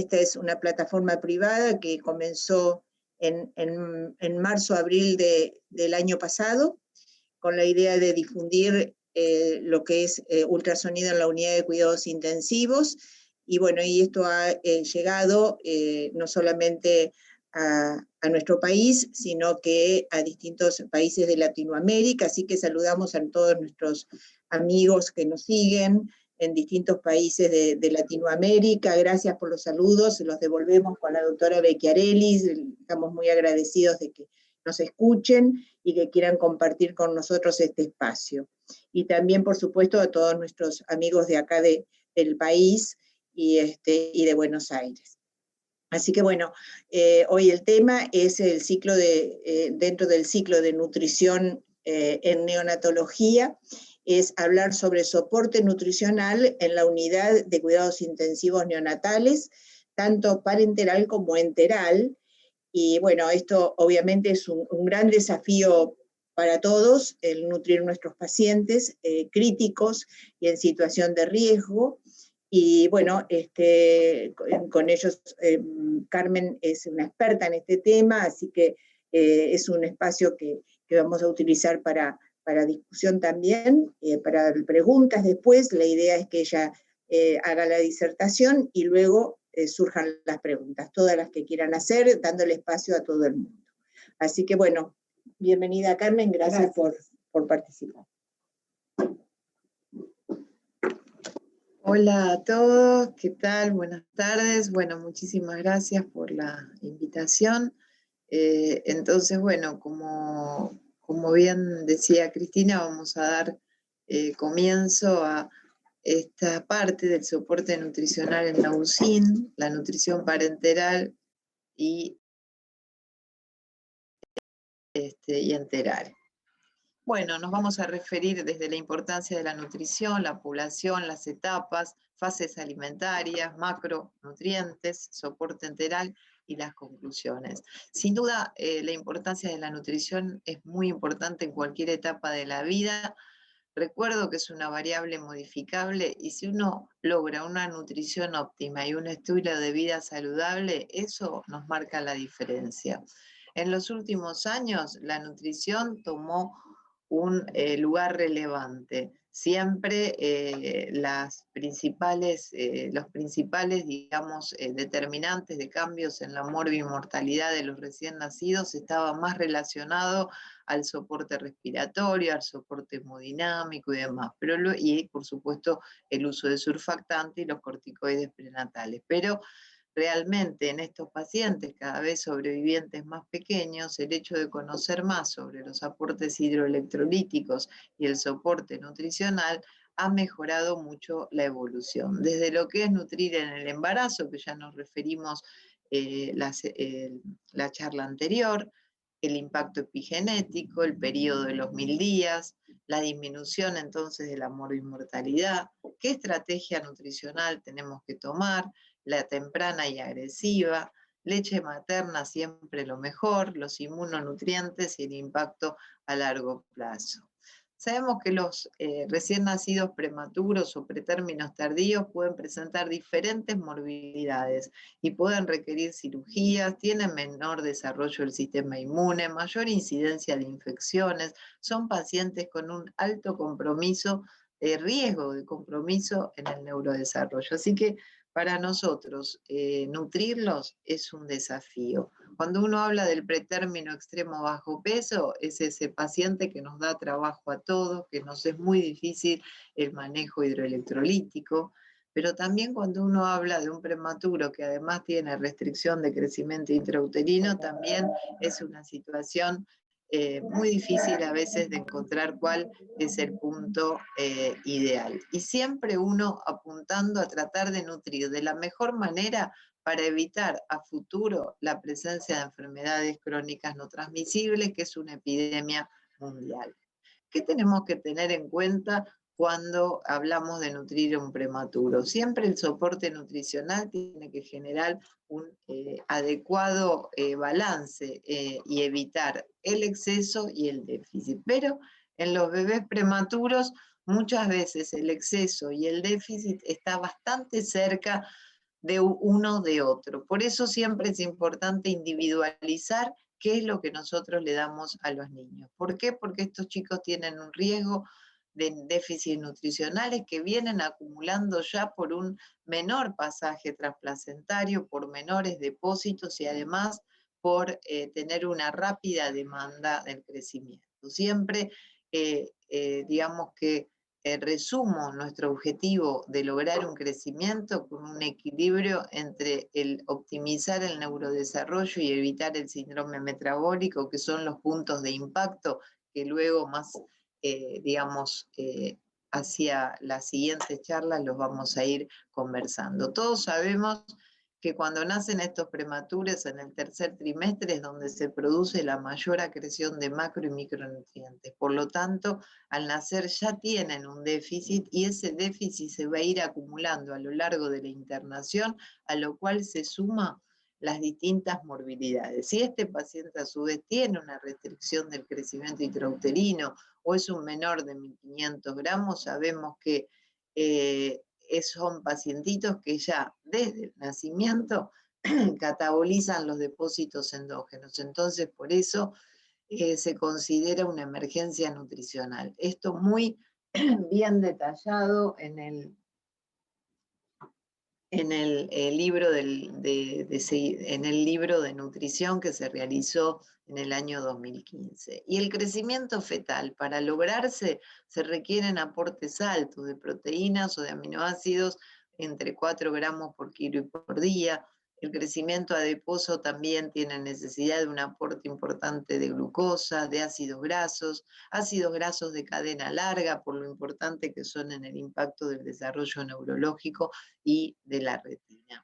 esta es una plataforma privada que comenzó en marzo-abril del año pasado, con la idea de difundir lo que es ultrasonido en la unidad de cuidados intensivos, y bueno, y esto ha llegado no solamente a nuestro país, sino que a distintos países de Latinoamérica, así que saludamos a todos nuestros amigos que nos siguen en distintos países de Latinoamérica. Gracias por los saludos, se los devolvemos con la doctora Becchiarelli, estamos muy agradecidos de que nos escuchen y que quieran compartir con nosotros este espacio. Y también, por supuesto, a todos nuestros amigos de acá del país y de Buenos Aires. Así que bueno, hoy el tema es el ciclo dentro del ciclo de nutrición en neonatología, es hablar sobre soporte nutricional en la unidad de cuidados intensivos neonatales, tanto parenteral como enteral. Y bueno, esto obviamente es un gran desafío para todos, el nutrir nuestros pacientes críticos y en situación de riesgo. Y bueno, con ellos, Carmen es una experta en este tema, así que es un espacio que vamos a utilizar para discusión también, para preguntas después. La idea es que ella haga la disertación y luego surjan las preguntas, todas las que quieran hacer, dándole espacio a todo el mundo. Así que bueno, bienvenida Carmen, gracias. Por participar. Hola a todos, ¿qué tal? Buenas tardes. Bueno, muchísimas gracias por la invitación. Entonces, bueno, como bien decía Cristina, vamos a dar comienzo a esta parte del soporte nutricional en la UCIN, la nutrición parenteral y enteral. Bueno, nos vamos a referir desde la importancia de la nutrición, la población, las etapas, fases alimentarias, macronutrientes, soporte enteral y las conclusiones. Sin duda, la importancia de la nutrición es muy importante en cualquier etapa de la vida. Recuerdo que es una variable modificable y si uno logra una nutrición óptima y un estilo de vida saludable, eso nos marca la diferencia. En los últimos años, la nutrición tomó un lugar relevante. Siempre los principales, digamos, determinantes de cambios en la morbimortalidad de los recién nacidos estaban más relacionados al soporte respiratorio, al soporte hemodinámico y demás, y por supuesto el uso de surfactante y los corticoides prenatales. Pero realmente en estos pacientes, cada vez sobrevivientes más pequeños, el hecho de conocer más sobre los aportes hidroelectrolíticos y el soporte nutricional ha mejorado mucho la evolución. Desde lo que es nutrir en el embarazo, que ya nos referimos la charla anterior, el impacto epigenético, el periodo de los 1000 días, la disminución entonces de la morbimortalidad, qué estrategia nutricional tenemos que tomar, la temprana y agresiva, leche materna siempre lo mejor, los inmunonutrientes y el impacto a largo plazo. Sabemos que los recién nacidos prematuros o pretérminos tardíos pueden presentar diferentes morbilidades y pueden requerir cirugías, tienen menor desarrollo del sistema inmune, mayor incidencia de infecciones, son pacientes con un alto compromiso, riesgo de compromiso en el neurodesarrollo. Así que para nosotros, nutrirlos es un desafío. Cuando uno habla del pretérmino extremo bajo peso, es ese paciente que nos da trabajo a todos, que nos es muy difícil el manejo hidroelectrolítico, pero también cuando uno habla de un prematuro que además tiene restricción de crecimiento intrauterino, también es una situación muy difícil a veces de encontrar cuál es el punto ideal. Y siempre uno apuntando a tratar de nutrir de la mejor manera para evitar a futuro la presencia de enfermedades crónicas no transmisibles, que es una epidemia mundial. ¿Qué tenemos que tener en cuenta cuando hablamos de nutrir a un prematuro? Siempre el soporte nutricional tiene que generar un adecuado balance y evitar el exceso y el déficit. Pero en los bebés prematuros muchas veces el exceso y el déficit está bastante cerca de uno de otro. Por eso siempre es importante individualizar qué es lo que nosotros le damos a los niños. ¿Por qué? Porque estos chicos tienen un riesgo de déficits nutricionales que vienen acumulando ya por un menor pasaje transplacentario, por menores depósitos y además por tener una rápida demanda del crecimiento. Siempre, digamos que resumo nuestro objetivo de lograr un crecimiento con un equilibrio entre el optimizar el neurodesarrollo y evitar el síndrome metabólico, que son los puntos de impacto que luego más, digamos, hacia las siguientes charlas los vamos a ir conversando. Todos sabemos que cuando nacen estos prematuros en el tercer trimestre es donde se produce la mayor acreción de macro y micronutrientes. Por lo tanto, al nacer ya tienen un déficit y ese déficit se va a ir acumulando a lo largo de la internación, a lo cual se suma las distintas morbilidades. Si este paciente a su vez tiene una restricción del crecimiento intrauterino o es un menor de 1500 gramos, sabemos que son pacientitos que ya desde el nacimiento catabolizan los depósitos endógenos. Entonces, por eso se considera una emergencia nutricional. Esto muy bien detallado en el libro en el libro de nutrición que se realizó en el año 2015. Y el crecimiento fetal, para lograrse, se requieren aportes altos de proteínas o de aminoácidos entre 4 gramos por kilo y por día. El crecimiento adiposo también tiene necesidad de un aporte importante de glucosa, de ácidos grasos de cadena larga, por lo importante que son en el impacto del desarrollo neurológico y de la retina.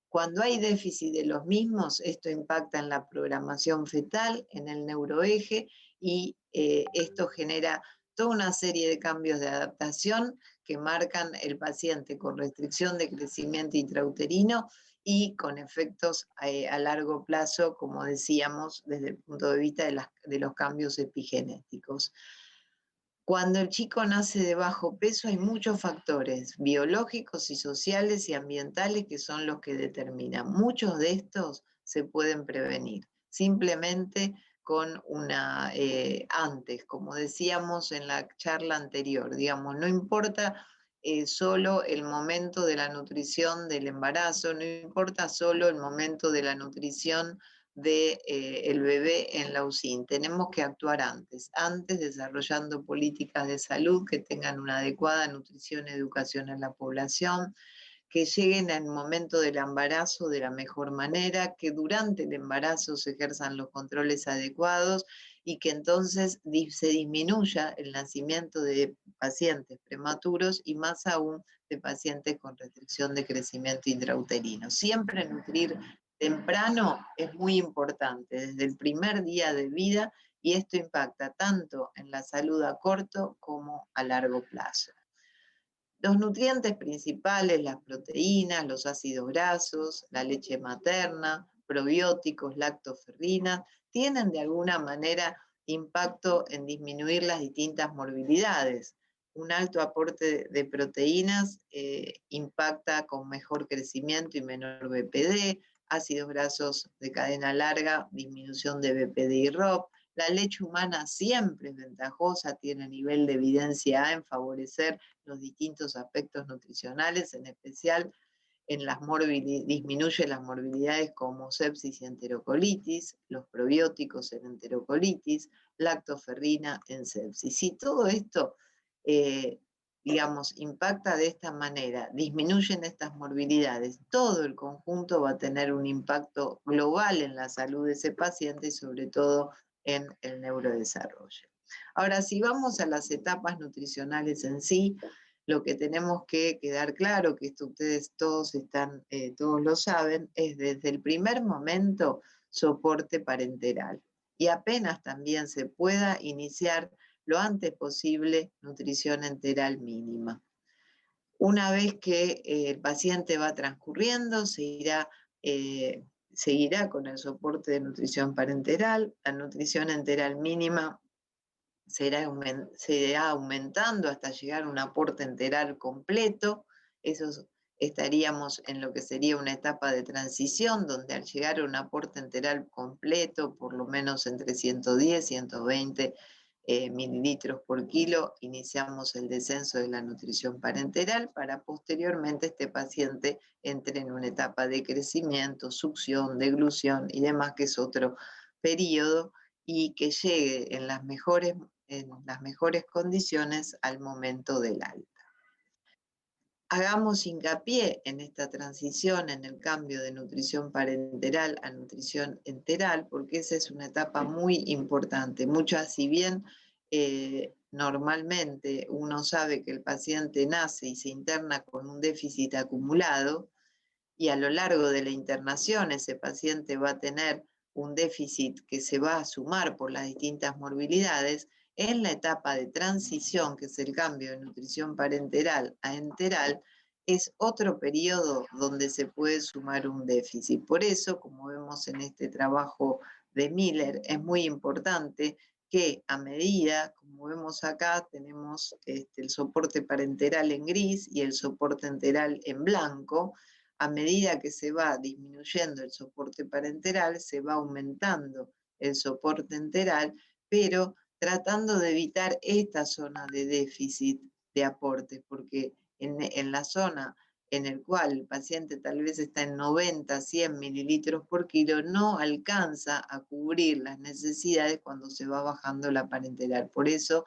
Cuando hay déficit de los mismos, esto impacta en la programación fetal, en el neuroeje, y esto genera toda una serie de cambios de adaptación que marcan el paciente con restricción de crecimiento intrauterino y con efectos a largo plazo, como decíamos, desde el punto de vista de los cambios epigenéticos. Cuando el chico nace de bajo peso hay muchos factores biológicos y sociales y ambientales que son los que determinan. Muchos de estos se pueden prevenir, simplemente con antes, como decíamos en la charla anterior, digamos, no importa solo el momento de la nutrición del embarazo, no importa solo el momento de la nutrición del bebé en la UCIN. Tenemos que actuar antes desarrollando políticas de salud que tengan una adecuada nutrición y educación en la población, que lleguen al momento del embarazo de la mejor manera, que durante el embarazo se ejerzan los controles adecuados y que entonces se disminuya el nacimiento de pacientes prematuros y más aún de pacientes con restricción de crecimiento intrauterino. Siempre nutrir temprano es muy importante, desde el primer día de vida, y esto impacta tanto en la salud a corto como a largo plazo. Los nutrientes principales, las proteínas, los ácidos grasos, la leche materna, probióticos, lactoferrina, tienen de alguna manera impacto en disminuir las distintas morbilidades. Un alto aporte de proteínas impacta con mejor crecimiento y menor BPD, ácidos grasos de cadena larga, disminución de BPD y ROP. La leche humana siempre es ventajosa, tiene nivel de evidencia A en favorecer los distintos aspectos nutricionales, en especial en disminuye las morbilidades como sepsis y enterocolitis, los probióticos en enterocolitis, lactoferrina en sepsis. Y todo esto, digamos, impacta de esta manera, disminuyen estas morbilidades, todo el conjunto va a tener un impacto global en la salud de ese paciente y sobre todo en el neurodesarrollo. Ahora, si vamos a las etapas nutricionales en sí, lo que tenemos que quedar claro, que esto ustedes todos lo saben, es desde el primer momento soporte parenteral. Y apenas también se pueda iniciar lo antes posible nutrición enteral mínima. Una vez que el paciente va transcurriendo, seguirá con el soporte de nutrición parenteral, la nutrición enteral mínima se irá aumentando hasta llegar a un aporte enteral completo. Eso estaríamos en lo que sería una etapa de transición, donde al llegar a un aporte enteral completo, por lo menos entre 110 y 120 mililitros por kilo, iniciamos el descenso de la nutrición parenteral para posteriormente este paciente entre en una etapa de crecimiento, succión, deglución y demás, que es otro periodo, y que llegue en las mejores condiciones al momento del alta. Hagamos hincapié en esta transición, en el cambio de nutrición parenteral a nutrición enteral, porque esa es una etapa muy importante. Si bien normalmente uno sabe que el paciente nace y se interna con un déficit acumulado, y a lo largo de la internación ese paciente va a tener un déficit que se va a sumar por las distintas morbilidades, en la etapa de transición, que es el cambio de nutrición parenteral a enteral, es otro periodo donde se puede sumar un déficit. Por eso, como vemos en este trabajo de Miller, es muy importante que a medida, como vemos acá, tenemos el soporte parenteral en gris y el soporte enteral en blanco. A medida que se va disminuyendo el soporte parenteral, se va aumentando el soporte enteral, pero tratando de evitar esta zona de déficit de aportes, porque en la zona en el cual el paciente tal vez está en 90, 100 mililitros por kilo, no alcanza a cubrir las necesidades cuando se va bajando la parenteral. Por eso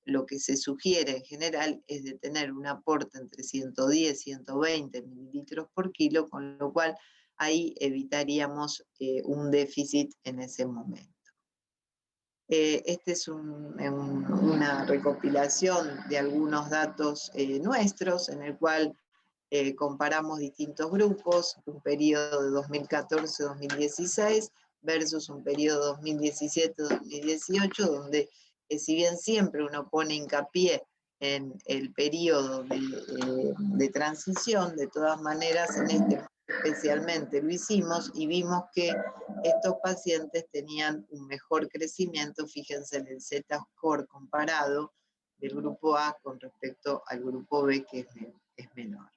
lo que se sugiere en general es de tener un aporte entre 110 y 120 mililitros por kilo, con lo cual ahí evitaríamos un déficit en ese momento. Este es una recopilación de algunos datos nuestros, en el cual comparamos distintos grupos, un periodo de 2014-2016 versus un periodo 2017-2018, donde si bien siempre uno pone hincapié en el periodo de transición, de todas maneras en este especialmente lo hicimos y vimos que estos pacientes tenían un mejor crecimiento. Fíjense en el Z-score comparado del grupo A con respecto al grupo B, que es menor.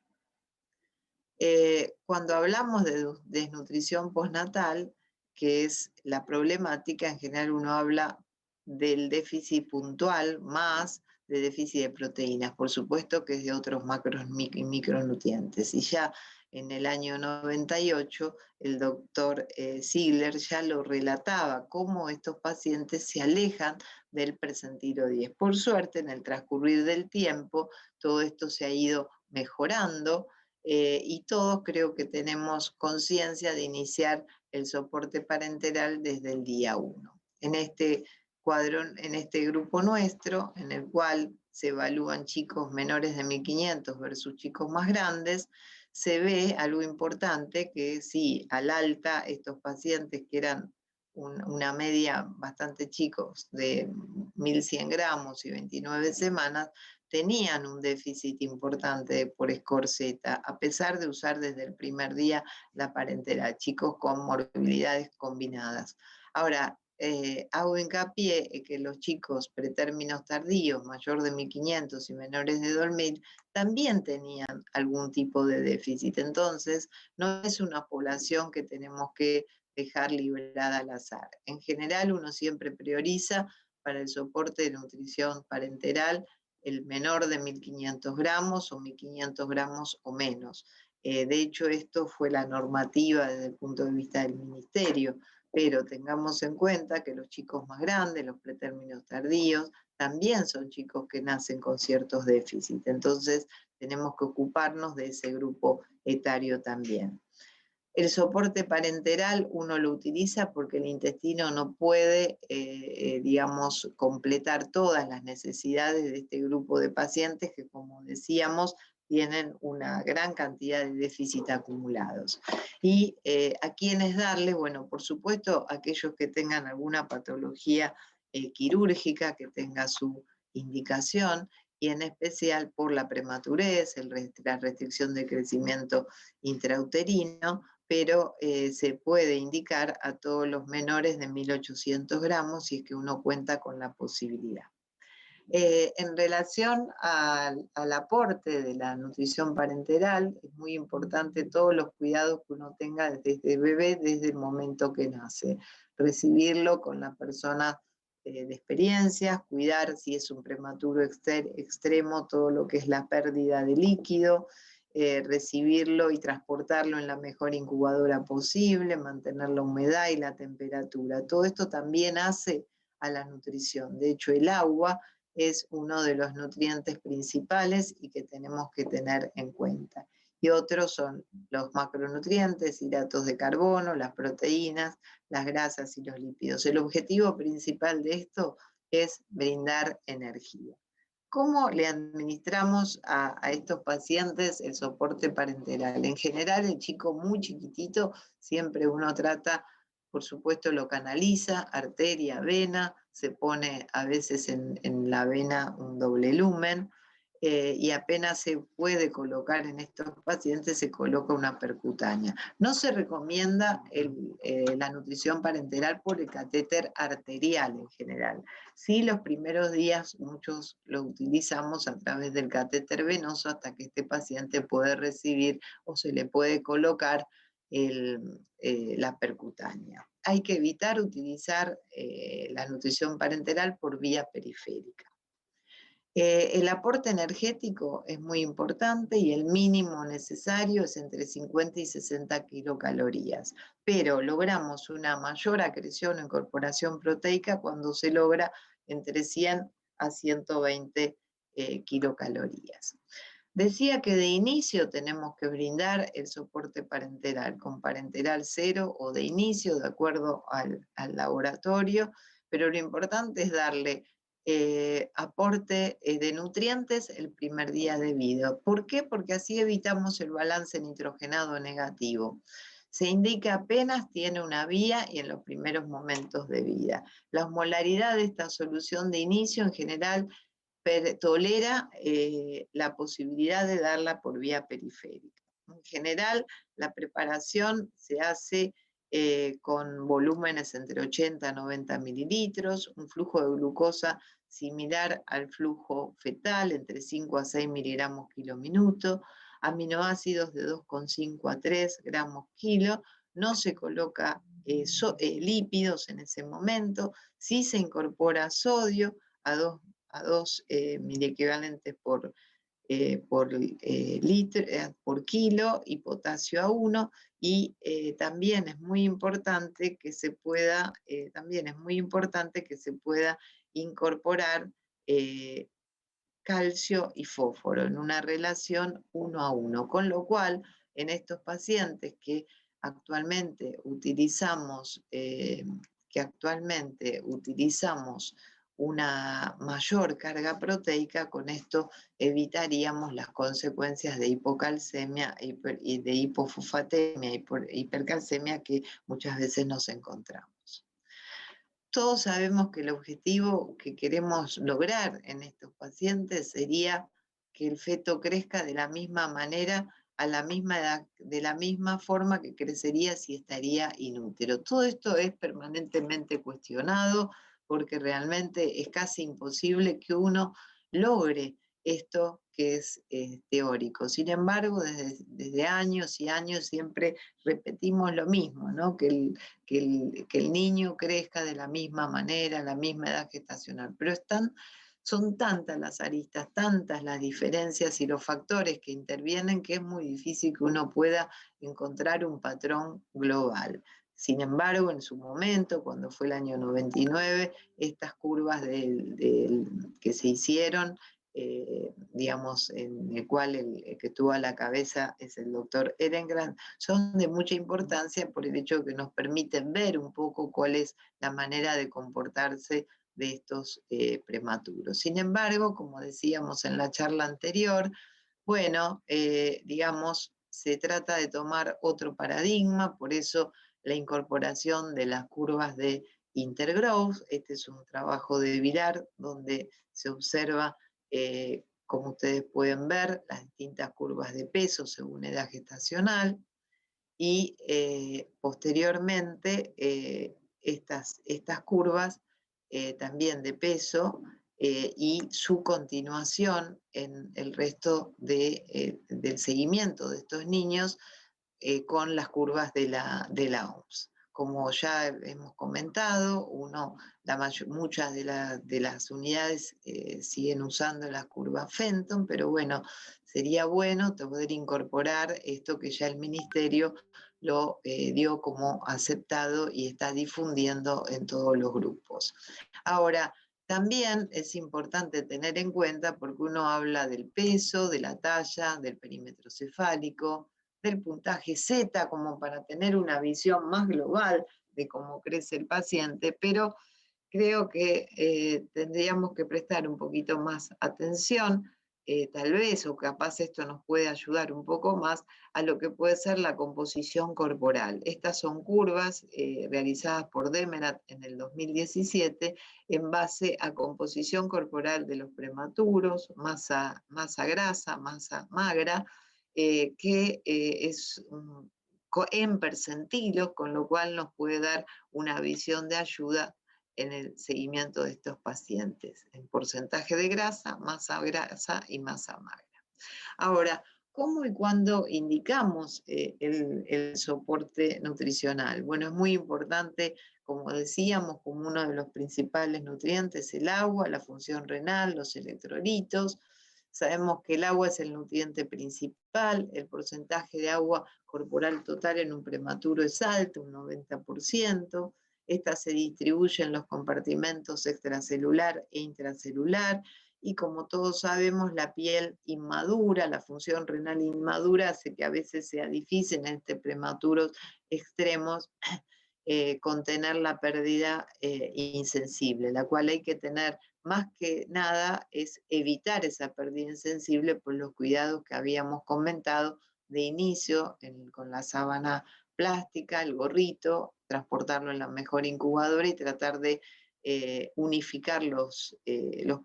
Cuando hablamos de desnutrición postnatal, que es la problemática, en general uno habla del déficit puntual más de déficit de proteínas, por supuesto que es de otros macros y micronutrientes. Y ya en el año 98, el doctor Ziegler ya lo relataba, cómo estos pacientes se alejan del percentilo 10. Por suerte, en el transcurrir del tiempo, todo esto se ha ido mejorando, y todos creo que tenemos conciencia de iniciar el soporte parenteral desde el día 1. En este grupo nuestro, en el cual se evalúan chicos menores de 1500 versus chicos más grandes, se ve algo importante, que sí, al alta, estos pacientes que eran una media bastante chicos de 1100 gramos y 29 semanas, tenían un déficit importante por score Z, a pesar de usar desde el primer día la parenteral, chicos con morbilidades combinadas. Ahora, hago hincapié en que los chicos pretérminos tardíos, mayor de 1500 y menores de 2000, también tenían algún tipo de déficit. Entonces, no es una población que tenemos que dejar librada al azar. En general, uno siempre prioriza para el soporte de nutrición parenteral el menor de 1500 gramos o 1500 gramos o menos. De hecho, esto fue la normativa desde el punto de vista del ministerio, pero tengamos en cuenta que los chicos más grandes, los pretérminos tardíos, también son chicos que nacen con ciertos déficits. Entonces, tenemos que ocuparnos de ese grupo etario también. El soporte parenteral uno lo utiliza porque el intestino no puede, digamos, completar todas las necesidades de este grupo de pacientes que, como decíamos, tienen una gran cantidad de déficit acumulados. ¿Y a quiénes darle? Bueno, por supuesto, aquellos que tengan alguna patología quirúrgica, que tenga su indicación, y en especial por la prematurez, la restricción de crecimiento intrauterino, pero se puede indicar a todos los menores de 1800 gramos si es que uno cuenta con la posibilidad. En relación al aporte de la nutrición parenteral, es muy importante todos los cuidados que uno tenga desde bebé, desde el momento que nace. Recibirlo con la persona de experiencias, cuidar si es un prematuro extremo, todo lo que es la pérdida de líquido, recibirlo y transportarlo en la mejor incubadora posible, mantener la humedad y la temperatura. Todo esto también hace a la nutrición. De hecho, el agua es uno de los nutrientes principales y que tenemos que tener en cuenta. Y otros son los macronutrientes, hidratos de carbono, las proteínas, las grasas y los lípidos. El objetivo principal de esto es brindar energía. ¿Cómo le administramos a estos pacientes el soporte parenteral? En general, el chico muy chiquitito, siempre uno trata, por supuesto, lo canaliza, arteria, vena, se pone a veces en la vena un doble lumen, y apenas se puede colocar en estos pacientes, se coloca una percutánea. No se recomienda la nutrición parenteral por el catéter arterial en general. Sí, los primeros días muchos lo utilizamos a través del catéter venoso hasta que este paciente puede recibir o se le puede colocar la percutánea. Hay que evitar utilizar la nutrición parenteral por vía periférica. El aporte energético es muy importante y el mínimo necesario es entre 50 y 60 kilocalorías, pero logramos una mayor acreción o incorporación proteica cuando se logra entre 100 a 120 kilocalorías. Decía que de inicio tenemos que brindar el soporte parenteral con parenteral 0 o de inicio, de acuerdo al laboratorio, pero lo importante es darle aporte de nutrientes el primer día de vida. ¿Por qué? Porque así evitamos el balance nitrogenado negativo. Se indica apenas tiene una vía y en los primeros momentos de vida. La osmolaridad de esta solución de inicio en general tolera la posibilidad de darla por vía periférica. En general, la preparación se hace con volúmenes entre 80 a 90 mililitros, un flujo de glucosa similar al flujo fetal, entre 5 a 6 miligramos kilo minuto, aminoácidos de 2,5 a 3 gramos kilo, no se coloca lípidos en ese momento, sí se incorpora sodio a 2 miliequivalentes por kilo y potasio a 1, y también es muy importante que se pueda, incorporar calcio y fósforo en una relación 1 a 1, con lo cual en estos pacientes que actualmente utilizamos una mayor carga proteica, con esto evitaríamos las consecuencias de hipocalcemia y de hipofosfatemia y hipercalcemia que muchas veces nos encontramos. Todos sabemos que el objetivo que queremos lograr en estos pacientes sería que el feto crezca de la misma manera, a la misma edad, de la misma forma que crecería si estaría inútero. Todo esto es permanentemente cuestionado, porque realmente es casi imposible que uno logre esto que es teórico. Sin embargo, desde años y años siempre repetimos lo mismo, ¿no? Que el niño crezca de la misma manera, a la misma edad gestacional. Pero son tantas las aristas, tantas las diferencias y los factores que intervienen, que es muy difícil que uno pueda encontrar un patrón global. Sin embargo, en su momento, cuando fue el año 99, estas curvas que se hicieron, digamos, en el cual el que tuvo a la cabeza es el doctor Ehrengrand, son de mucha importancia por el hecho de que nos permiten ver un poco cuál es la manera de comportarse de estos prematuros. Sin embargo, como decíamos en la charla anterior, bueno, digamos, se trata de tomar otro paradigma, por eso la incorporación de las curvas de Intergrowth. Este es un trabajo de Vilar donde se observa, como ustedes pueden ver, las distintas curvas de peso según edad gestacional, y posteriormente estas curvas también de peso y su continuación en el resto del seguimiento de estos niños con las curvas de la OMS. Como ya hemos comentado, muchas de las unidades siguen usando las curvas Fenton, pero bueno, sería bueno poder incorporar esto que ya el Ministerio lo dio como aceptado y está difundiendo en todos los grupos. Ahora, también es importante tener en cuenta, porque uno habla del peso, de la talla, del perímetro cefálico, del puntaje Z, como para tener una visión más global de cómo crece el paciente, pero creo que tendríamos que prestar un poquito más atención, tal vez, o capaz esto nos puede ayudar un poco más, a lo que puede ser la composición corporal. Estas son curvas realizadas por Demerat en el 2017 en base a composición corporal de los prematuros, masa grasa, masa magra, que es en percentilos, con lo cual nos puede dar una visión de ayuda en el seguimiento de estos pacientes, en porcentaje de grasa y masa magra. Ahora, ¿cómo y cuándo indicamos el soporte nutricional? Bueno, es muy importante, como decíamos, como uno de los principales nutrientes, el agua, la función renal, los electrolitos. Sabemos que el agua es el nutriente principal, el porcentaje de agua corporal total en un prematuro es alto, un 90%. Esta se distribuye en los compartimentos extracelular e intracelular, y como todos sabemos, la piel inmadura, la función renal inmadura hace que a veces sea difícil en prematuros extremos contener la pérdida insensible, la cual hay que tener más que nada es evitar esa pérdida insensible por los cuidados que habíamos comentado de inicio con la sábana plástica, el gorrito, transportarlo en la mejor incubadora y tratar de unificar los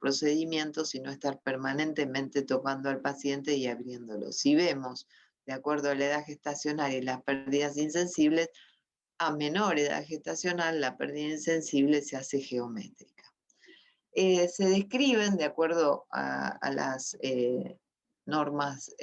procedimientos y no estar permanentemente tocando al paciente y abriéndolo. Si vemos, de acuerdo a la edad gestacional y las pérdidas insensibles, a menor edad gestacional la pérdida insensible se hace geométrica. Se describen, de acuerdo a las normas,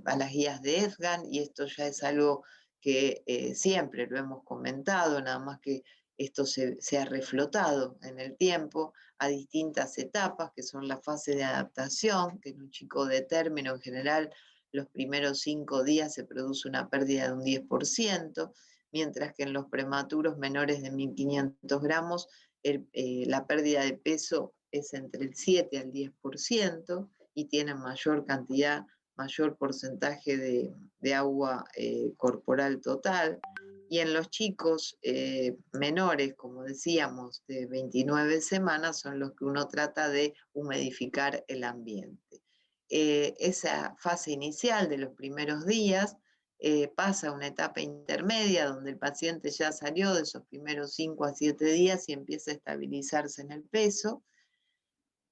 a las guías de EFGAN, y esto ya es algo que siempre lo hemos comentado, nada más que esto se ha reflotado en el tiempo a distintas etapas, que son la fase de adaptación, que en un chico de término en general los primeros 5 días se produce una pérdida de un 10%, mientras que en los prematuros menores de 1.500 gramos la pérdida de peso es entre el 7 al 10% y tienen mayor cantidad, mayor porcentaje de agua corporal total. Y en los chicos menores, como decíamos, de 29 semanas, son los que uno trata de humidificar el ambiente. Esa fase inicial de los primeros días pasa a una etapa intermedia donde el paciente ya salió de esos primeros 5 a 7 días y empieza a estabilizarse en el peso.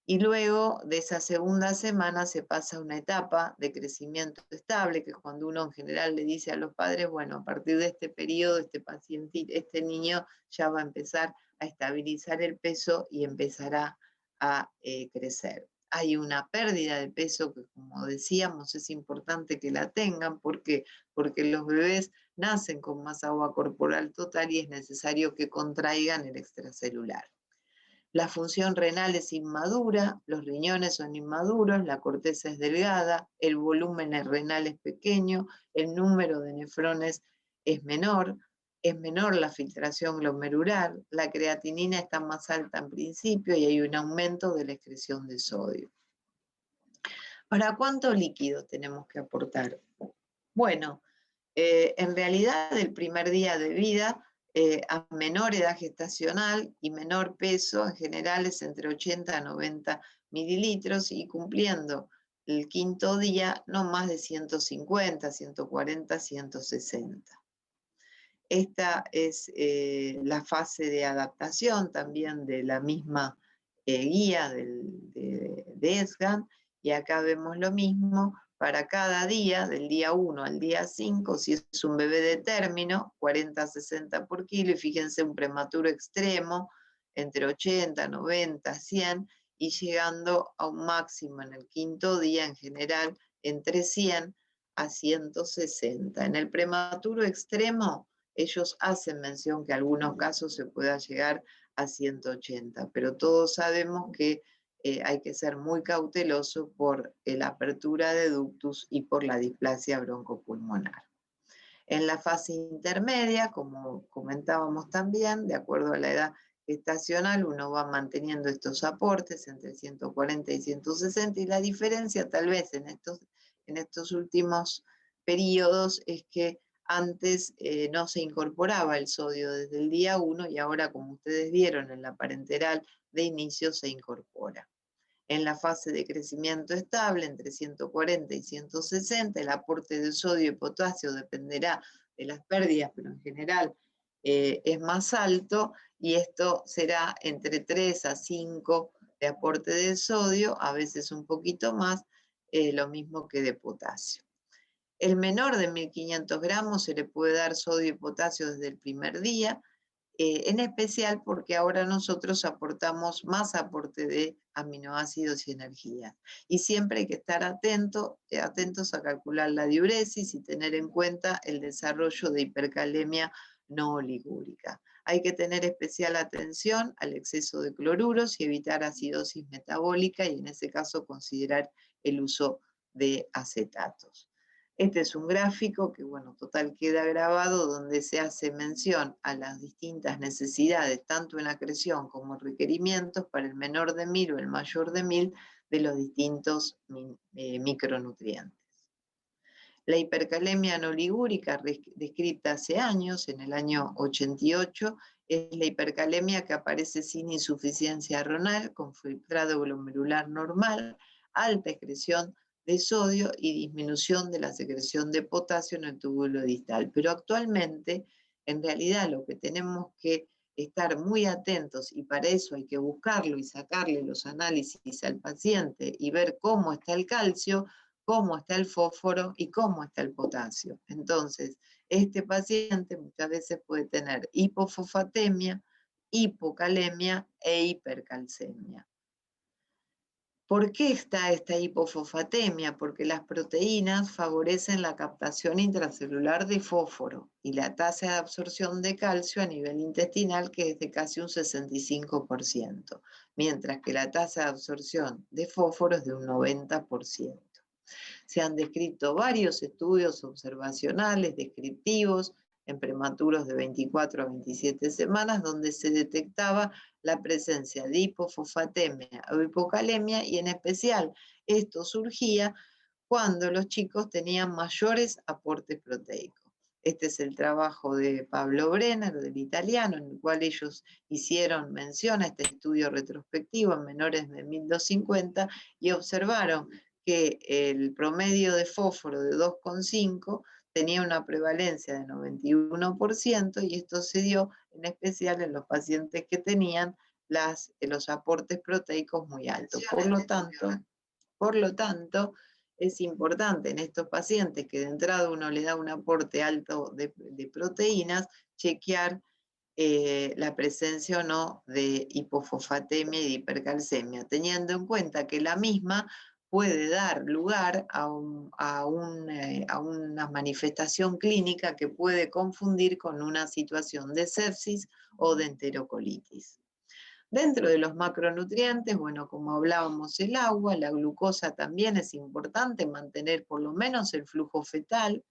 Y luego de esa segunda semana se pasa a una etapa de crecimiento estable, que es cuando uno en general le dice a los padres, bueno, a partir de este periodo, este niño ya va a empezar a estabilizar el peso y empezará a crecer. Hay una pérdida de peso que, como decíamos, es importante que la tengan porque los bebés nacen con más agua corporal total y es necesario que contraigan el extracelular. La función renal es inmadura, los riñones son inmaduros, la corteza es delgada, el volumen renal es pequeño, el número de nefrones es menor la filtración glomerular, la creatinina está más alta en principio y hay un aumento de la excreción de sodio. ¿Para cuánto líquido tenemos que aportar? Bueno, en realidad el primer día de vida, a menor edad gestacional y menor peso, en general es entre 80 a 90 mililitros, y cumpliendo el quinto día no más de 150, 140, 160. Esta es la fase de adaptación también de la misma guía de ESGAN, y acá vemos lo mismo para cada día, del día 1 al día 5, si es un bebé de término, 40 a 60 por kilo, y fíjense un prematuro extremo, entre 80, 90, 100, y llegando a un máximo en el quinto día en general entre 100 a 160. En el prematuro extremo, ellos hacen mención que en algunos casos se pueda llegar a 180, pero todos sabemos que hay que ser muy cauteloso por la apertura de ductus y por la displasia broncopulmonar. En la fase intermedia, como comentábamos también, de acuerdo a la edad gestacional, uno va manteniendo estos aportes entre 140 y 160, y la diferencia tal vez en estos últimos periodos es que antes no se incorporaba el sodio desde el día 1 y ahora, como ustedes vieron en la parenteral de inicio, se incorpora. En la fase de crecimiento estable, entre 140 y 160, el aporte de sodio y potasio dependerá de las pérdidas, pero en general es más alto, y esto será entre 3 a 5 de aporte de sodio, a veces un poquito más, lo mismo que de potasio. El menor de 1500 gramos se le puede dar sodio y potasio desde el primer día, en especial porque ahora nosotros aportamos más aporte de aminoácidos y energía. Y siempre hay que estar atentos a calcular la diuresis y tener en cuenta el desarrollo de hipercalemia no oligúrica. Hay que tener especial atención al exceso de cloruros y evitar acidosis metabólica, y en ese caso considerar el uso de acetatos. Este es un gráfico que, bueno, total queda grabado, donde se hace mención a las distintas necesidades, tanto en acreción como requerimientos para el menor de 1000 o el mayor de 1000 de los distintos micronutrientes. La hipercalemia no ligúrica, descrita hace años, en el año 88, es la hipercalemia que aparece sin insuficiencia renal, con filtrado glomerular normal, alta excreción de sodio y disminución de la secreción de potasio en el túbulo distal. Pero actualmente, en realidad, lo que tenemos que estar muy atentos, y para eso hay que buscarlo y sacarle los análisis al paciente y ver cómo está el calcio, cómo está el fósforo y cómo está el potasio. Entonces, este paciente muchas veces puede tener hipofosfatemia, hipocalemia e hipercalcemia. ¿Por qué está esta hipofosfatemia? Porque las proteínas favorecen la captación intracelular de fósforo y la tasa de absorción de calcio a nivel intestinal, que es de casi un 65%, mientras que la tasa de absorción de fósforo es de un 90%. Se han descrito varios estudios observacionales descriptivos en prematuros de 24 a 27 semanas, donde se detectaba la presencia de hipofosfatemia o hipocalemia, y en especial esto surgía cuando los chicos tenían mayores aportes proteicos. Este es el trabajo de Pablo Brenner, del italiano, en el cual ellos hicieron mención a este estudio retrospectivo en menores de 1250 y observaron que el promedio de fósforo de 2,5 tenía una prevalencia de 91%, y esto se dio en especial en los pacientes que tenían los aportes proteicos muy altos. Por lo tanto, es importante en estos pacientes que de entrada uno le da un aporte alto de proteínas, chequear la presencia o no de hipofosfatemia y de hipercalcemia, teniendo en cuenta que la misma puede dar lugar a una manifestación clínica que puede confundir con una situación de sepsis o de enterocolitis. Dentro de los macronutrientes, bueno, como hablábamos, el agua, la glucosa también es importante, mantener por lo menos el flujo fetal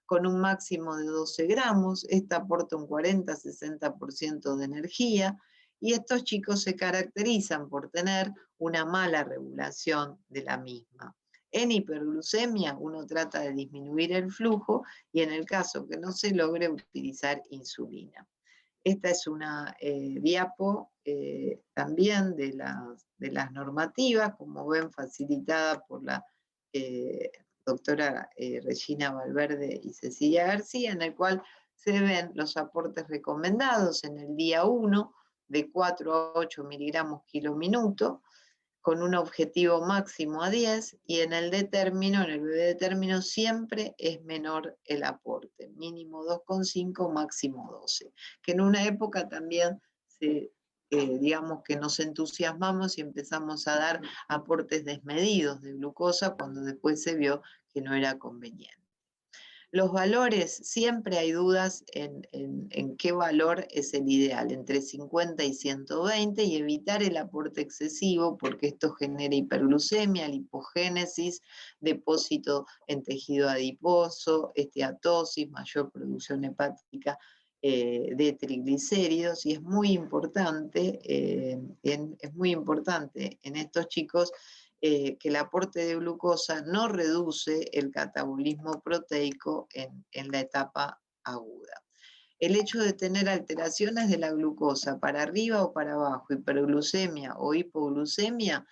con un máximo de 12 gramos. Esta aporta un 40-60% de energía, y estos chicos se caracterizan por tener una mala regulación de la misma. En hiperglucemia uno trata de disminuir el flujo, y en el caso que no se logre, utilizar insulina. Esta es una diapo también de las normativas, como ven, facilitada por la doctora Regina Valverde y Cecilia García, en el cual se ven los aportes recomendados en el día 1 de 4 a 8 miligramos kilo minuto, con un objetivo máximo a 10, y en el en el bebé de término, siempre es menor el aporte, mínimo 2,5, máximo 12, que en una época también se digamos que nos entusiasmamos y empezamos a dar aportes desmedidos de glucosa cuando después se vio que no era conveniente. Los valores, siempre hay dudas en qué valor es el ideal, entre 50 y 120, y evitar el aporte excesivo porque esto genera hiperglucemia, lipogénesis, depósito en tejido adiposo, esteatosis, mayor producción hepática de triglicéridos, y es muy importante en estos chicos que el aporte de glucosa no reduce el catabolismo proteico en la etapa aguda. El hecho de tener alteraciones de la glucosa para arriba o para abajo, hiperglucemia o hipoglucemia,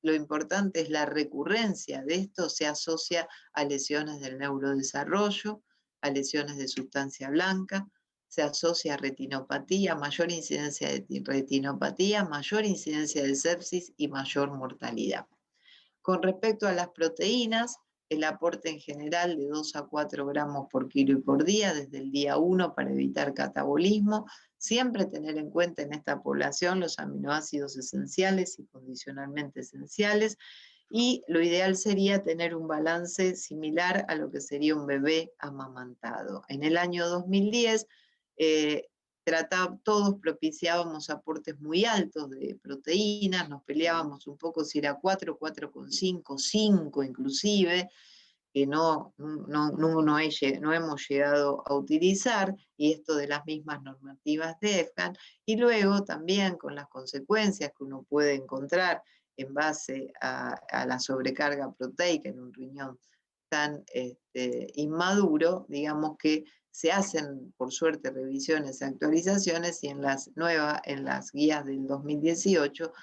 lo importante es la recurrencia de esto, se asocia a lesiones del neurodesarrollo, a lesiones de sustancia blanca, se asocia a retinopatía, mayor incidencia de retinopatía, mayor incidencia de sepsis y mayor mortalidad. Con respecto a las proteínas, el aporte en general de 2 a 4 gramos por kilo y por día desde el día 1 para evitar catabolismo, siempre tener en cuenta en esta población los aminoácidos esenciales y condicionalmente esenciales, y lo ideal sería tener un balance similar a lo que sería un bebé amamantado. En el año 2010, todos propiciábamos aportes muy altos de proteínas, nos peleábamos un poco si era 4, 4,5, 5 inclusive, que no hemos llegado a utilizar, y esto de las mismas normativas de EFCAN, y luego también con las consecuencias que uno puede encontrar en base a la sobrecarga proteica en un riñón tan inmaduro, digamos que se hacen, por suerte, revisiones y actualizaciones, y en las guías del 2018,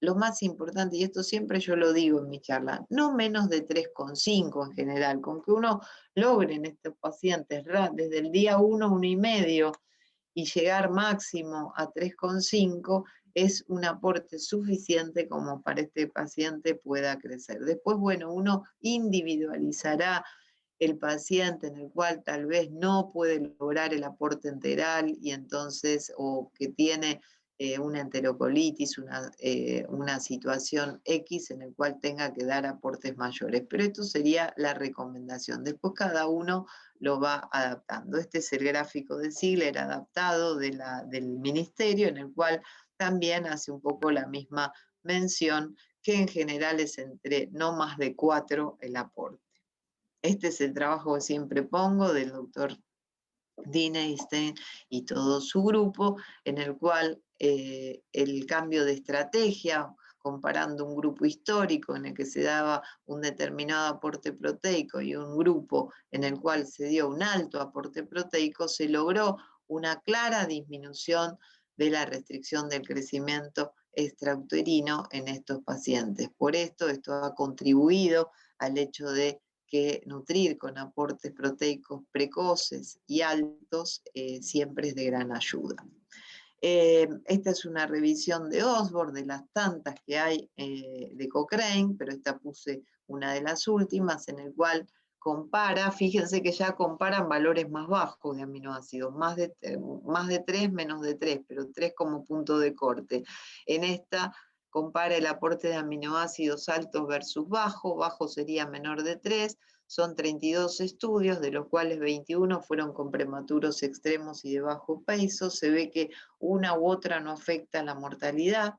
lo más importante, y esto siempre yo lo digo en mi charla, no menos de 3,5 en general, con que uno logre en estos pacientes desde el día 1, 1,5, y llegar máximo a 3,5, es un aporte suficiente como para este paciente pueda crecer. Después, bueno, uno individualizará el paciente en el cual tal vez no puede lograr el aporte enteral, y entonces, o que tiene una enterocolitis, una situación X en el cual tenga que dar aportes mayores. Pero esto sería la recomendación. Después cada uno lo va adaptando. Este es el gráfico de Ziegler adaptado del ministerio, en el cual también hace un poco la misma mención, que en general es entre no más de 4 el aporte. Este es el trabajo que siempre pongo del doctor Dean Einstein y todo su grupo, en el cual el cambio de estrategia, comparando un grupo histórico en el que se daba un determinado aporte proteico y un grupo en el cual se dio un alto aporte proteico, se logró una clara disminución de la restricción del crecimiento extrauterino en estos pacientes. Por esto ha contribuido al hecho de que nutrir con aportes proteicos precoces y altos siempre es de gran ayuda. Esta es una revisión de Osborne, de las tantas que hay de Cochrane, pero esta puse una de las últimas, en el cual compara, fíjense que ya comparan valores más bajos de aminoácidos, más de 3, menos de 3, pero 3 como punto de corte. En esta compara el aporte de aminoácidos altos versus bajo, bajo sería menor de 3, son 32 estudios, de los cuales 21 fueron con prematuros extremos y de bajo peso. Se ve que una u otra no afecta la mortalidad,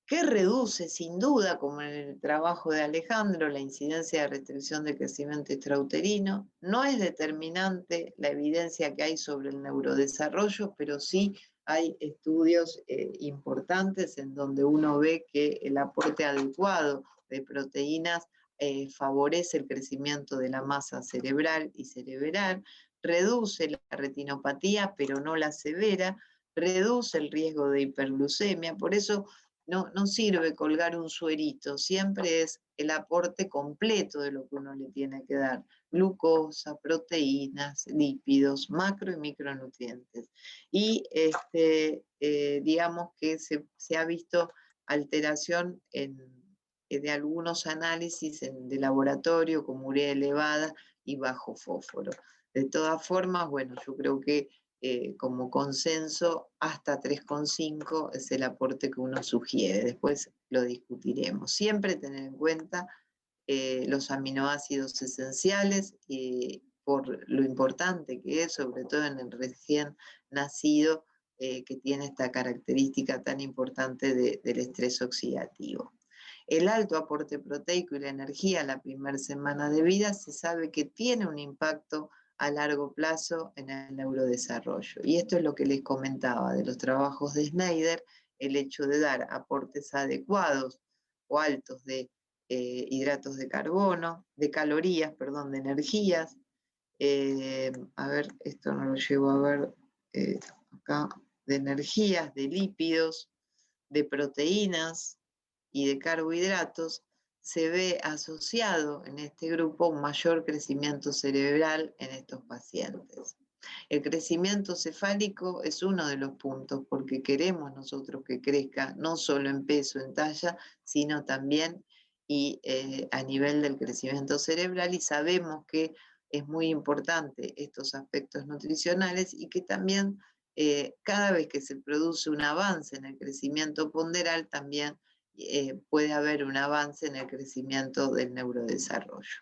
que reduce sin duda, como en el trabajo de Alejandro, la incidencia de restricción de crecimiento extrauterino. No es determinante la evidencia que hay sobre el neurodesarrollo, pero sí hay estudios importantes en donde uno ve que el aporte adecuado de proteínas favorece el crecimiento de la masa cerebral y cerebral, reduce la retinopatía, pero no la severa, reduce el riesgo de hiperglucemia. Por eso no sirve colgar un suerito, siempre es el aporte completo de lo que uno le tiene que dar: glucosa, proteínas, lípidos, macro y micronutrientes. Y digamos que se ha visto alteración de algunos análisis de laboratorio, como urea elevada y bajo fósforo. De todas formas, bueno, yo creo que como consenso, hasta 3,5 es el aporte que uno sugiere. Después lo discutiremos. Siempre tener en cuenta los aminoácidos esenciales por lo importante que es, sobre todo en el recién nacido, que tiene esta característica tan importante del estrés oxidativo. El alto aporte proteico y la energía la primera semana de vida se sabe que tiene un impacto a largo plazo en el neurodesarrollo. Y esto es lo que les comentaba de los trabajos de Snyder, el hecho de dar aportes adecuados o altos de hidratos de carbono, de calorías, perdón, de energías. A ver, esto no lo llevo a ver acá, de energías, de lípidos, de proteínas y de carbohidratos, se ve asociado en este grupo un mayor crecimiento cerebral en estos pacientes. El crecimiento cefálico es uno de los puntos porque queremos nosotros que crezca no solo en peso, en talla, sino también a nivel del crecimiento cerebral, y sabemos que es muy importante estos aspectos nutricionales y que también cada vez que se produce un avance en el crecimiento ponderal, también puede haber un avance en el crecimiento del neurodesarrollo.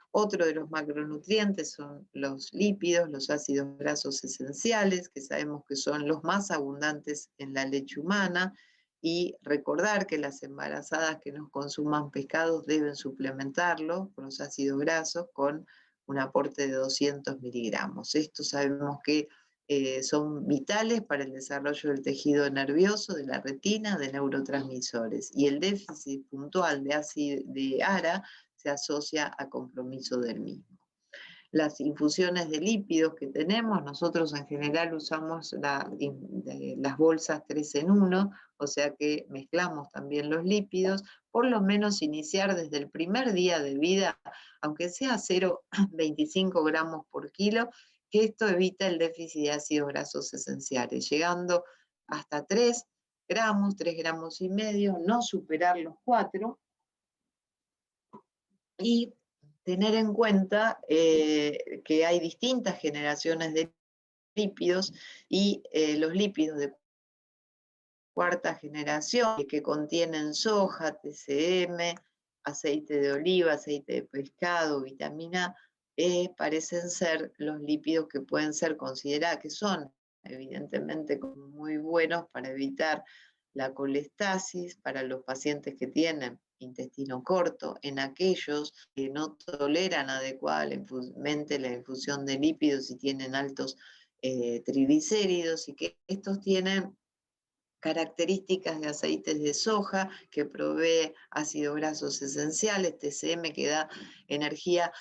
Otro de los macronutrientes son los lípidos, los ácidos grasos esenciales, que sabemos que son los más abundantes en la leche humana, y recordar que las embarazadas que nos consuman pescados deben suplementarlo con los ácidos grasos con un aporte de 200 miligramos. Estos sabemos que son vitales para el desarrollo del tejido nervioso, de la retina, de neurotransmisores, y el déficit puntual de ARA se asocia a compromiso del mismo. Las infusiones de lípidos que tenemos, nosotros en general usamos las bolsas 3 en 1, o sea que mezclamos también los lípidos, por lo menos iniciar desde el primer día de vida, aunque sea 0,25 gramos por kilo, que esto evita el déficit de ácidos grasos esenciales, llegando hasta 3 gramos, 3 gramos y medio, no superar los 4, y tener en cuenta que hay distintas generaciones de lípidos, y los lípidos de cuarta generación que contienen soja, TCM, aceite de oliva, aceite de pescado, vitamina E, parecen ser los lípidos que pueden ser considerados, que son evidentemente muy buenos para evitar la colestasis para los pacientes que tienen intestino corto, en aquellos que no toleran adecuadamente la infusión de lípidos y tienen altos triglicéridos, y que estos tienen características de aceites de soja que provee ácidos grasos esenciales, TCM que da energía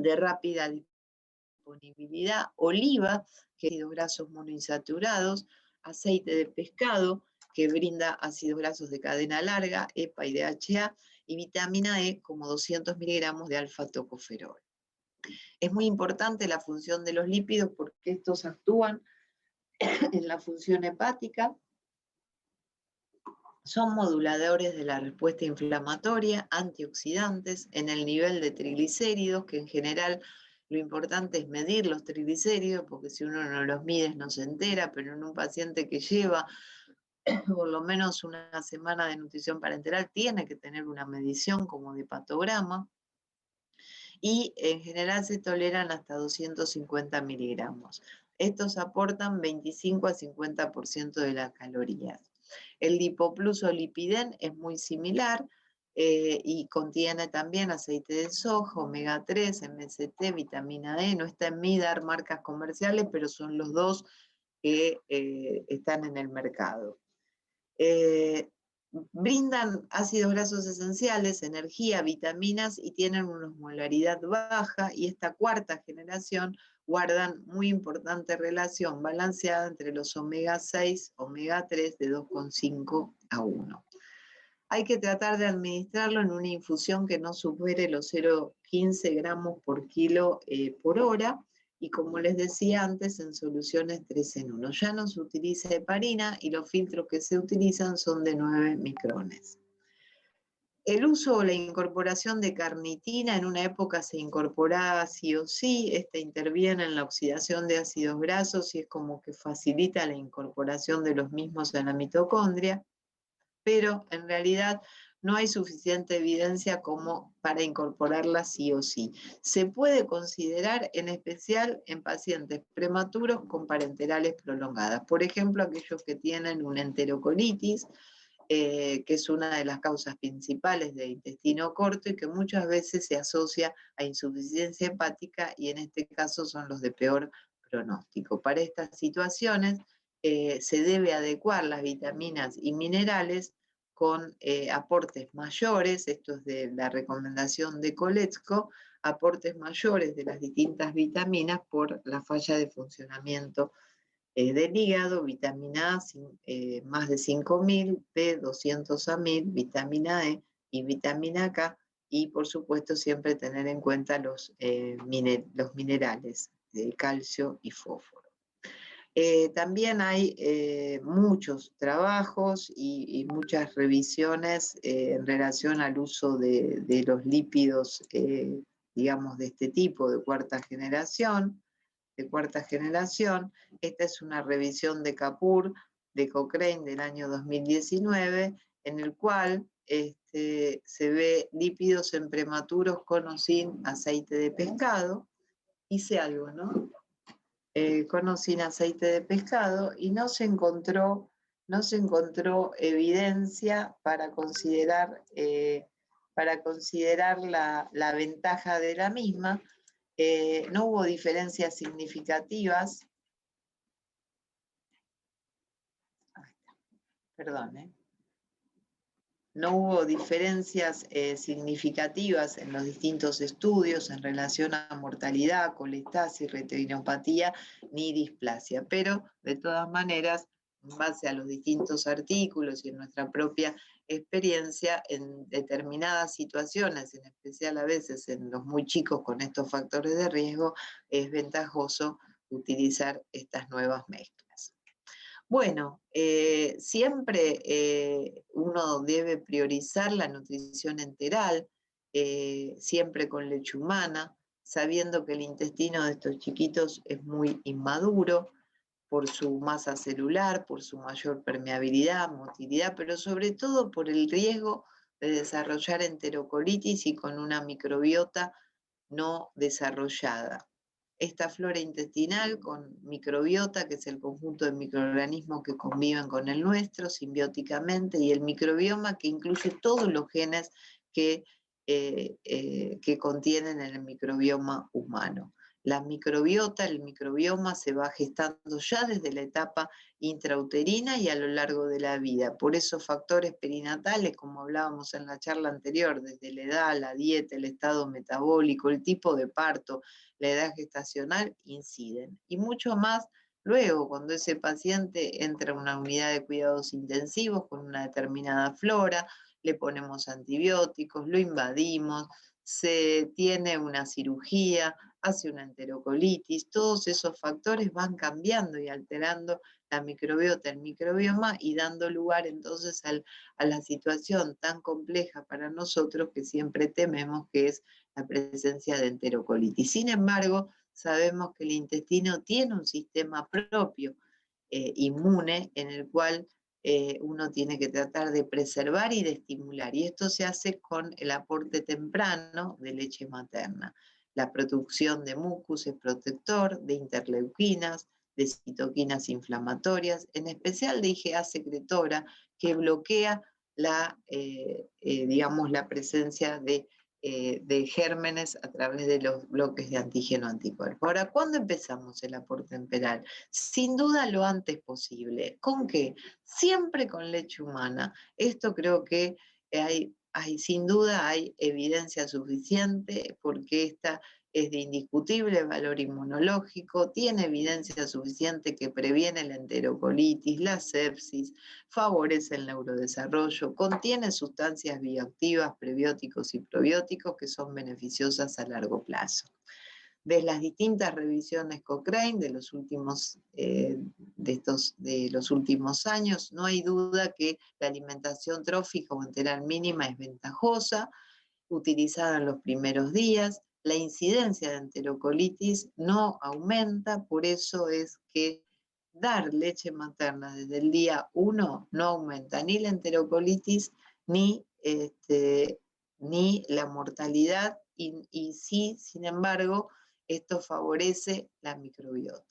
de rápida disponibilidad, oliva, que ácidos grasos monoinsaturados, aceite de pescado, que brinda ácidos grasos de cadena larga, EPA y DHA, y vitamina E como 200 miligramos de alfa-tocoferol. Es muy importante la función de los lípidos porque estos actúan en la función hepática, son moduladores de la respuesta inflamatoria, antioxidantes, en el nivel de triglicéridos, que en general lo importante es medir los triglicéridos, porque si uno no los mide no se entera, pero en un paciente que lleva por lo menos una semana de nutrición parenteral tiene que tener una medición como de hepatograma, y en general se toleran hasta 250 miligramos. Estos aportan 25 a 50% de las calorías. El Lipoplus o Lipiden es muy similar y contiene también aceite de soja, omega 3, MST, vitamina E. No está en mí dar marcas comerciales, pero son los dos que están en el mercado. Brindan ácidos grasos esenciales, energía, vitaminas, y tienen una osmolaridad baja, y esta cuarta generación guardan muy importante relación balanceada entre los omega 6, omega 3 de 2,5 a 1. Hay que tratar de administrarlo en una infusión que no supere los 0,15 gramos por kilo por hora, y como les decía antes, en soluciones 3 en 1. Ya no se utiliza heparina y los filtros que se utilizan son de 9 micrones. El uso o la incorporación de carnitina en una época se incorporaba sí o sí, interviene en la oxidación de ácidos grasos y es como que facilita la incorporación de los mismos en la mitocondria, pero en realidad no hay suficiente evidencia como para incorporarla sí o sí. Se puede considerar en especial en pacientes prematuros con parenterales prolongadas, por ejemplo, aquellos que tienen una enterocolitis, que es una de las causas principales de intestino corto y que muchas veces se asocia a insuficiencia hepática y en este caso son los de peor pronóstico. Para estas situaciones se debe adecuar las vitaminas y minerales con aportes mayores, esto es de la recomendación de Koletzko, aportes mayores de las distintas vitaminas por la falla de funcionamiento del hígado, vitamina A más de 5.000, B 200 a 1.000, vitamina E y vitamina K, y por supuesto siempre tener en cuenta los minerales, calcio y fósforo. También hay muchos trabajos y muchas revisiones en relación al uso de los lípidos, digamos, de este tipo, de cuarta generación. Esta es una revisión de Kapoor, de Cochrane del año 2019, en el cual se ve lípidos en prematuros con o sin aceite de pescado. Hice algo, ¿no? Con o sin aceite de pescado, y no se encontró evidencia para considerar la ventaja de la misma. No hubo diferencias significativas. No hubo diferencias significativas en los distintos estudios en relación a mortalidad, colestasis, retinopatía, ni displasia, pero de todas maneras, en base a los distintos artículos y en nuestra propia experiencia, en determinadas situaciones, en especial a veces en los muy chicos con estos factores de riesgo, es ventajoso utilizar estas nuevas mezclas. Bueno, siempre uno debe priorizar la nutrición enteral, siempre con leche humana, sabiendo que el intestino de estos chiquitos es muy inmaduro por su masa celular, por su mayor permeabilidad, motilidad, pero sobre todo por el riesgo de desarrollar enterocolitis y con una microbiota no desarrollada. Esta flora intestinal con microbiota, que es el conjunto de microorganismos que conviven con el nuestro simbióticamente, y el microbioma, que incluye todos los genes que contienen el microbioma humano. La microbiota, el microbioma se va gestando ya desde la etapa intrauterina y a lo largo de la vida. Por eso factores perinatales, como hablábamos en la charla anterior, desde la edad, la dieta, el estado metabólico, el tipo de parto, la edad gestacional, inciden. Y mucho más luego, cuando ese paciente entra a una unidad de cuidados intensivos con una determinada flora, le ponemos antibióticos, lo invadimos, se tiene una cirugía, hace una enterocolitis, todos esos factores van cambiando y alterando la microbiota, el microbioma, y dando lugar entonces a la situación tan compleja para nosotros que siempre tememos, que es la presencia de enterocolitis. Sin embargo, sabemos que el intestino tiene un sistema propio inmune en el cual uno tiene que tratar de preservar y de estimular, y esto se hace con el aporte temprano de leche materna. La producción de mucus es protector, de interleuquinas, de citoquinas inflamatorias, en especial de IgA secretora, que bloquea digamos, la presencia de gérmenes a través de los bloques de antígeno-anticuerpo. Ahora, ¿cuándo empezamos el aporte enteral? Sin duda lo antes posible. ¿Con qué? Siempre con leche humana. Esto creo que sin duda hay evidencia suficiente, porque esta es de indiscutible valor inmunológico, tiene evidencia suficiente que previene la enterocolitis, la sepsis, favorece el neurodesarrollo, contiene sustancias bioactivas, prebióticos y probióticos que son beneficiosas a largo plazo. De las distintas revisiones Cochrane de los últimos de los últimos años. No hay duda que la alimentación trófica o enteral mínima es ventajosa, utilizada en los primeros días. La incidencia de enterocolitis no aumenta, por eso es que dar leche materna desde el día 1 no aumenta ni la enterocolitis ni, ni la mortalidad, y sí, sin embargo, esto favorece la microbiota.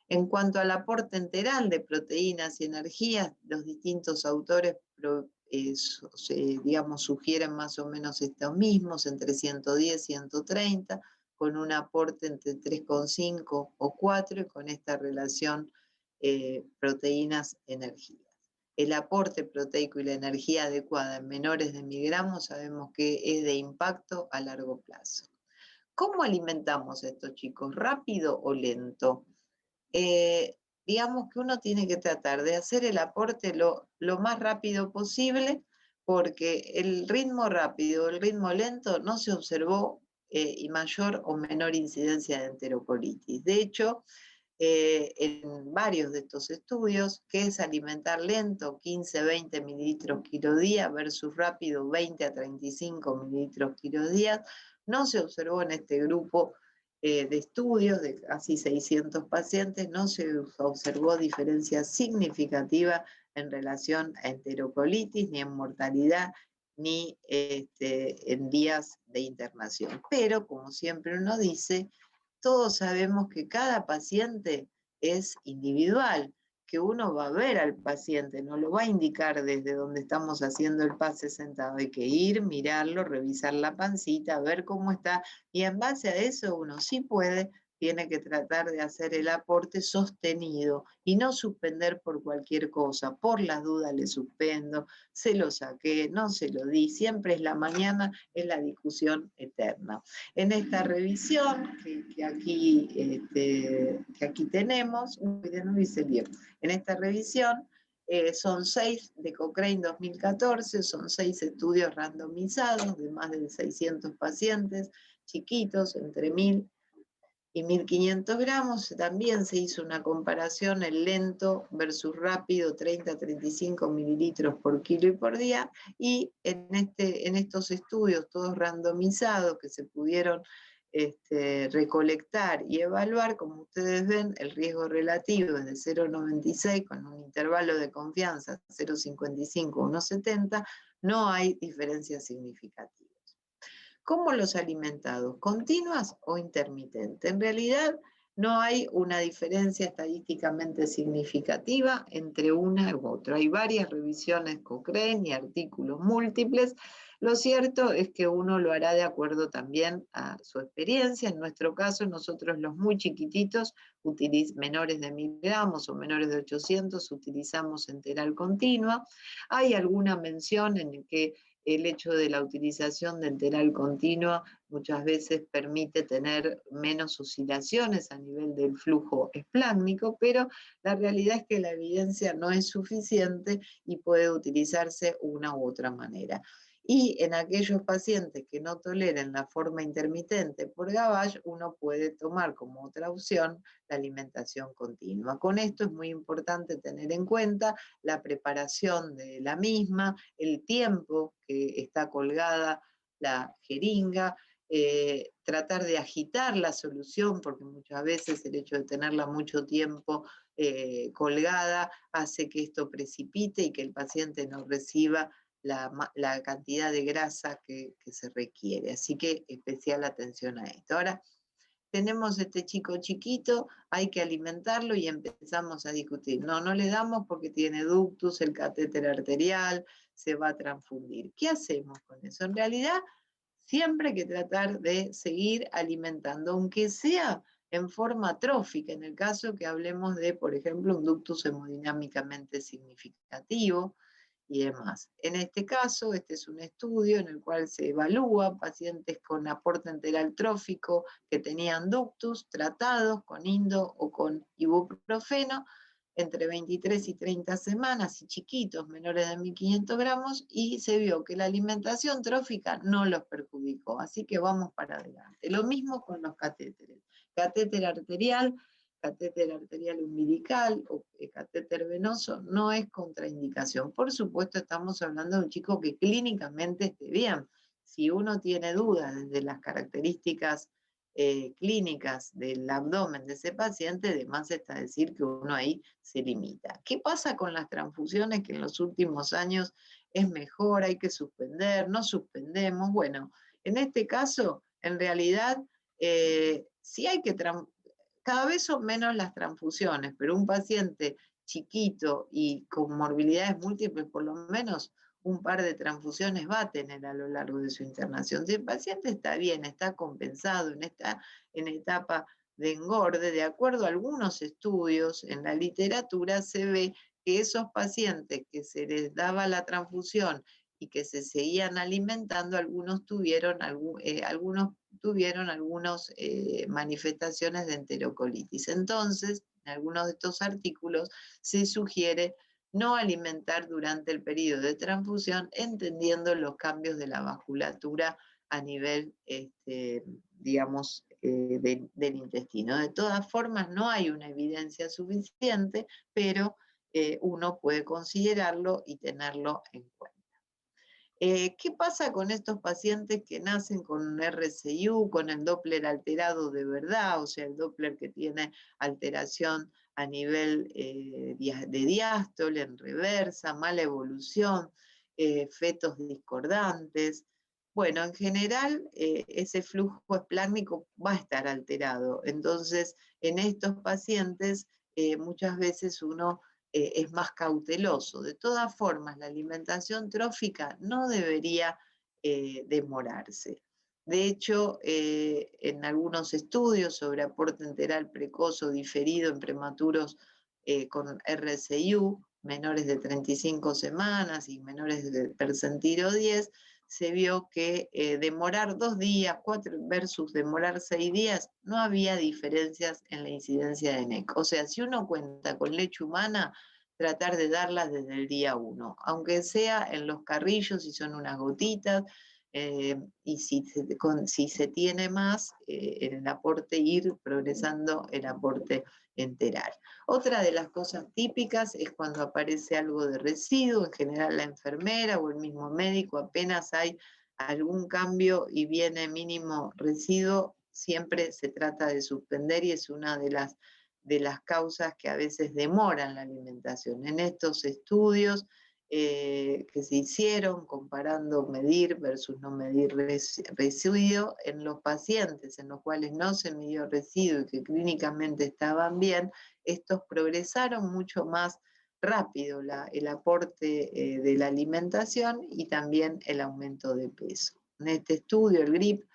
En cuanto al aporte enteral de proteínas y energías, los distintos autores digamos, sugieren más o menos estos mismos, entre 110 y 130, con un aporte entre 3,5 o 4, y con esta relación proteínas-energías. El aporte proteico y la energía adecuada en menores de 1000 gramos sabemos que es de impacto a largo plazo. ¿Cómo alimentamos a estos chicos? ¿Rápido o lento? Digamos que uno tiene que tratar de hacer el aporte lo más rápido posible, porque el ritmo rápido, el ritmo lento, no se observó y mayor o menor incidencia de enterocolitis. De hecho, en varios de estos estudios, que es alimentar lento 15-20 mililitros kilo día versus rápido 20 a 35 mililitros kilo día, no se observó en este grupo de estudios de casi 600 pacientes, no se observó diferencia significativa en relación a enterocolitis, ni en mortalidad, ni en días de internación. Pero, como siempre uno dice, todos sabemos que cada paciente es individual, que uno va a ver al paciente, no lo va a indicar desde donde estamos haciendo el pase sentado. Hay que ir, mirarlo, revisar la pancita, ver cómo está, y en base a eso uno sí puede, tiene que tratar de hacer el aporte sostenido y no suspender por cualquier cosa. Por las dudas le suspendo, se lo saqué, no se lo di, siempre es la mañana, es la discusión eterna. En esta revisión que aquí tenemos, no hice bien. En esta revisión son 6 de Cochrane 2014, son 6 estudios randomizados de más de 600 pacientes, chiquitos, entre 1000 y 1500 gramos. También se hizo una comparación, el lento versus rápido, 30-35 mililitros por kilo y por día, y en estos estudios todos randomizados que se pudieron recolectar y evaluar, como ustedes ven, el riesgo relativo es de 0,96 con un intervalo de confianza 0,55-1,70, no hay diferencias significativas. ¿Cómo los alimentados? ¿Continuas o intermitentes? En realidad no hay una diferencia estadísticamente significativa entre una u otra. Hay varias revisiones Cochrane y artículos múltiples. Lo cierto es que uno lo hará de acuerdo también a su experiencia. En nuestro caso, nosotros los muy chiquititos, menores de 1000 gramos o menores de 800, utilizamos enteral continua. Hay alguna mención en que el hecho de la utilización de enteral continua muchas veces permite tener menos oscilaciones a nivel del flujo esplácnico, pero la realidad es que la evidencia no es suficiente y puede utilizarse una u otra manera. Y en aquellos pacientes que no toleren la forma intermitente por gavage, uno puede tomar como otra opción la alimentación continua. Con esto es muy importante tener en cuenta la preparación de la misma, el tiempo que está colgada la jeringa, tratar de agitar la solución, porque muchas veces el hecho de tenerla mucho tiempo colgada hace que esto precipite y que el paciente no reciba la cantidad de grasa que se requiere. Así que especial atención a esto. Ahora, tenemos este chico chiquito, hay que alimentarlo y empezamos a discutir. No le damos porque tiene ductus, el catéter arterial, se va a transfundir. ¿Qué hacemos con eso? En realidad, siempre hay que tratar de seguir alimentando, aunque sea en forma trófica, en el caso que hablemos de, por ejemplo, un ductus hemodinámicamente significativo y demás. En este caso, este es un estudio en el cual se evalúa pacientes con aporte enteral trófico que tenían ductus tratados con indo o con ibuprofeno entre 23 y 30 semanas y chiquitos, menores de 1500 gramos, y se vio que la alimentación trófica no los perjudicó. Así que vamos para adelante. Lo mismo con los catéteres. Catéter arterial, catéter arterial umbilical o catéter venoso no es contraindicación. Por supuesto, estamos hablando de un chico que clínicamente esté bien. Si uno tiene dudas desde las características clínicas del abdomen de ese paciente, además está decir que uno ahí se limita. ¿Qué pasa con las transfusiones que en los últimos años es mejor, hay que suspender, no suspendemos? Bueno, en este caso, en realidad, sí hay que cada vez son menos las transfusiones, pero un paciente chiquito y con morbilidades múltiples, por lo menos un par de transfusiones va a tener a lo largo de su internación. Si el paciente está bien, está compensado, está en etapa de engorde, de acuerdo a algunos estudios en la literatura se ve que esos pacientes que se les daba la transfusión y que se seguían alimentando, algunos tuvieron algunas manifestaciones de enterocolitis. Entonces, en algunos de estos artículos se sugiere no alimentar durante el periodo de transfusión, entendiendo los cambios de la vasculatura a nivel, digamos, del intestino. De todas formas, no hay una evidencia suficiente, pero uno puede considerarlo y tenerlo en cuenta. ¿Qué pasa con estos pacientes que nacen con un RCIU, con el Doppler alterado de verdad, o sea, el Doppler que tiene alteración a nivel de diástole, en reversa, mala evolución, fetos discordantes? Bueno, en general ese flujo esplásmico va a estar alterado. Entonces, en estos pacientes muchas veces uno es más cauteloso. De todas formas, la alimentación trófica no debería demorarse. De hecho, en algunos estudios sobre aporte enteral precoz o diferido en prematuros con RCIU, menores de 35 semanas y menores de percentilo 10, se vio que demorar 2 días, 4 versus demorar 6 días, no había diferencias en la incidencia de NEC. O sea, si uno cuenta con leche humana, tratar de darlas desde el día 1, aunque sea en los carrillos, si son unas gotitas, y si se tiene más, en el aporte ir progresando el aporte enteral. Otra de las cosas típicas es cuando aparece algo de residuo, en general la enfermera o el mismo médico, apenas hay algún cambio y viene mínimo residuo, siempre se trata de suspender y es una de las causas que a veces demoran la alimentación. En estos estudios que se hicieron comparando medir versus no medir residuo, en los pacientes en los cuales no se midió residuo y que clínicamente estaban bien, estos progresaron mucho más rápido el aporte de la alimentación y también el aumento de peso. En este estudio, el GRIP,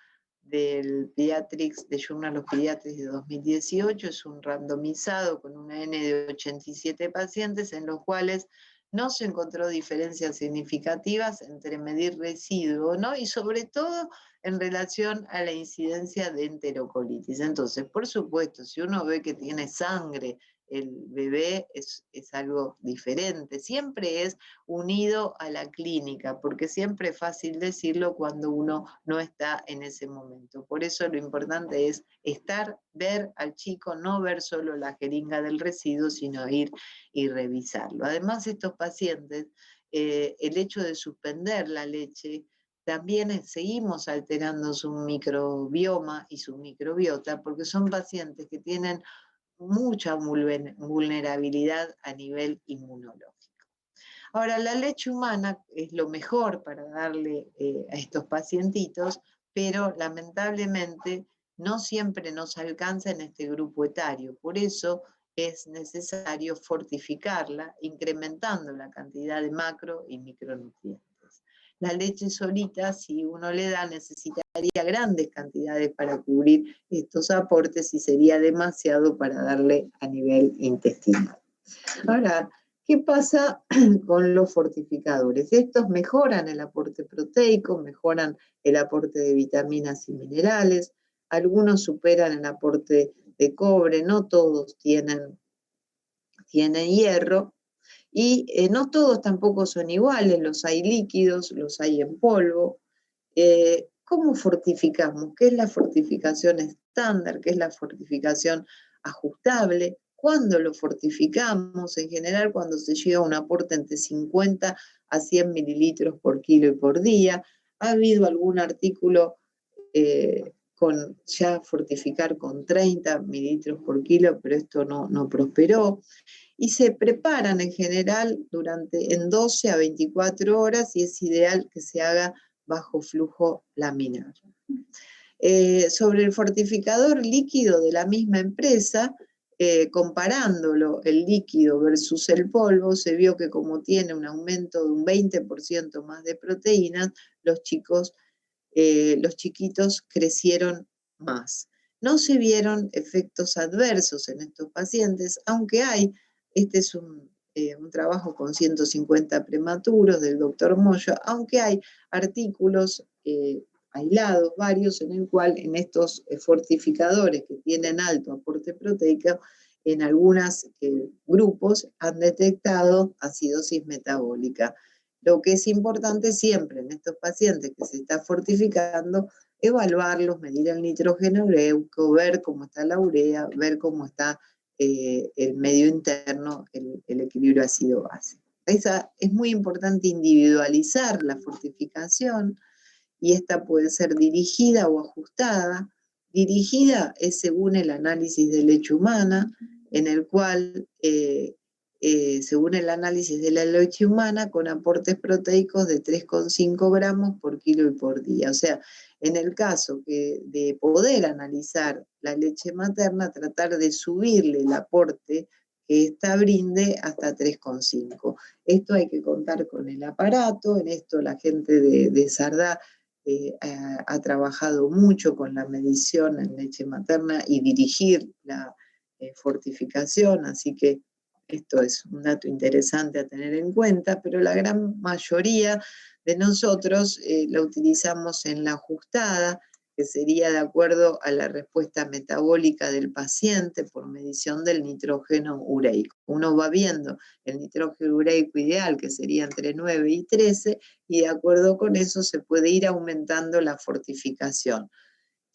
del Pediatrics, de Journal of Pediatrics de 2018, es un randomizado con una N de 87 pacientes en los cuales no se encontró diferencias significativas entre medir residuo, ¿no? Y sobre todo en relación a la incidencia de enterocolitis. Entonces, por supuesto, si uno ve que tiene sangre el bebé, es algo diferente. Siempre es unido a la clínica, porque siempre es fácil decirlo cuando uno no está en ese momento. Por eso lo importante es ver al chico, no ver solo la jeringa del residuo, sino ir y revisarlo. Además, estos pacientes, el hecho de suspender la leche, también seguimos alterando su microbioma y su microbiota, porque son pacientes que tienen mucha vulnerabilidad a nivel inmunológico. Ahora, la leche humana es lo mejor para darle a estos pacientitos, pero lamentablemente no siempre nos alcanza en este grupo etario. Por eso es necesario fortificarla, incrementando la cantidad de macro y micronutrientes. La leche solita, si uno le da, necesitaría grandes cantidades para cubrir estos aportes y sería demasiado para darle a nivel intestinal. Ahora, ¿qué pasa con los fortificadores? Estos mejoran el aporte proteico, mejoran el aporte de vitaminas y minerales, algunos superan el aporte de cobre, no todos tienen hierro, y no todos tampoco son iguales, los hay líquidos, los hay en polvo. ¿Cómo fortificamos? ¿Qué es la fortificación estándar? ¿Qué es la fortificación ajustable. ¿Cuándo lo fortificamos? En general, cuando se llega a un aporte entre 50 a 100 mililitros por kilo y por día. Ha habido algún artículo con ya fortificar con 30 mililitros por kilo, pero esto no prosperó. Y se preparan en general en 12 a 24 horas y es ideal que se haga bajo flujo laminar. Sobre el fortificador líquido de la misma empresa, comparándolo el líquido versus el polvo, se vio que como tiene un aumento de un 20% más de proteínas, los chiquitos crecieron más. No se vieron efectos adversos en estos pacientes, aunque este es un trabajo con 150 prematuros del doctor Moyo, aunque hay artículos aislados, varios, en el cual en estos fortificadores que tienen alto aporte proteico, en algunos grupos han detectado acidosis metabólica. Lo que es importante siempre en estos pacientes que se está fortificando, evaluarlos, medir el nitrógeno ureico, ver cómo está la urea, ver cómo está el medio interno, el equilibrio ácido-base. Es muy importante individualizar la fortificación y esta puede ser dirigida o ajustada. Dirigida es según el análisis de leche humana, en el cual según el análisis de la leche humana, con aportes proteicos de 3,5 gramos por kilo y por día. O sea, en el caso de poder analizar la leche materna, tratar de subirle el aporte que ésta brinde hasta 3,5. Esto hay que contar con el aparato, en esto la gente de Sardá ha trabajado mucho con la medición en leche materna y dirigir la fortificación, así que esto es un dato interesante a tener en cuenta, pero la gran mayoría de nosotros la utilizamos en la ajustada, que sería de acuerdo a la respuesta metabólica del paciente por medición del nitrógeno ureico. Uno va viendo el nitrógeno ureico ideal, que sería entre 9 y 13, y de acuerdo con eso se puede ir aumentando la fortificación.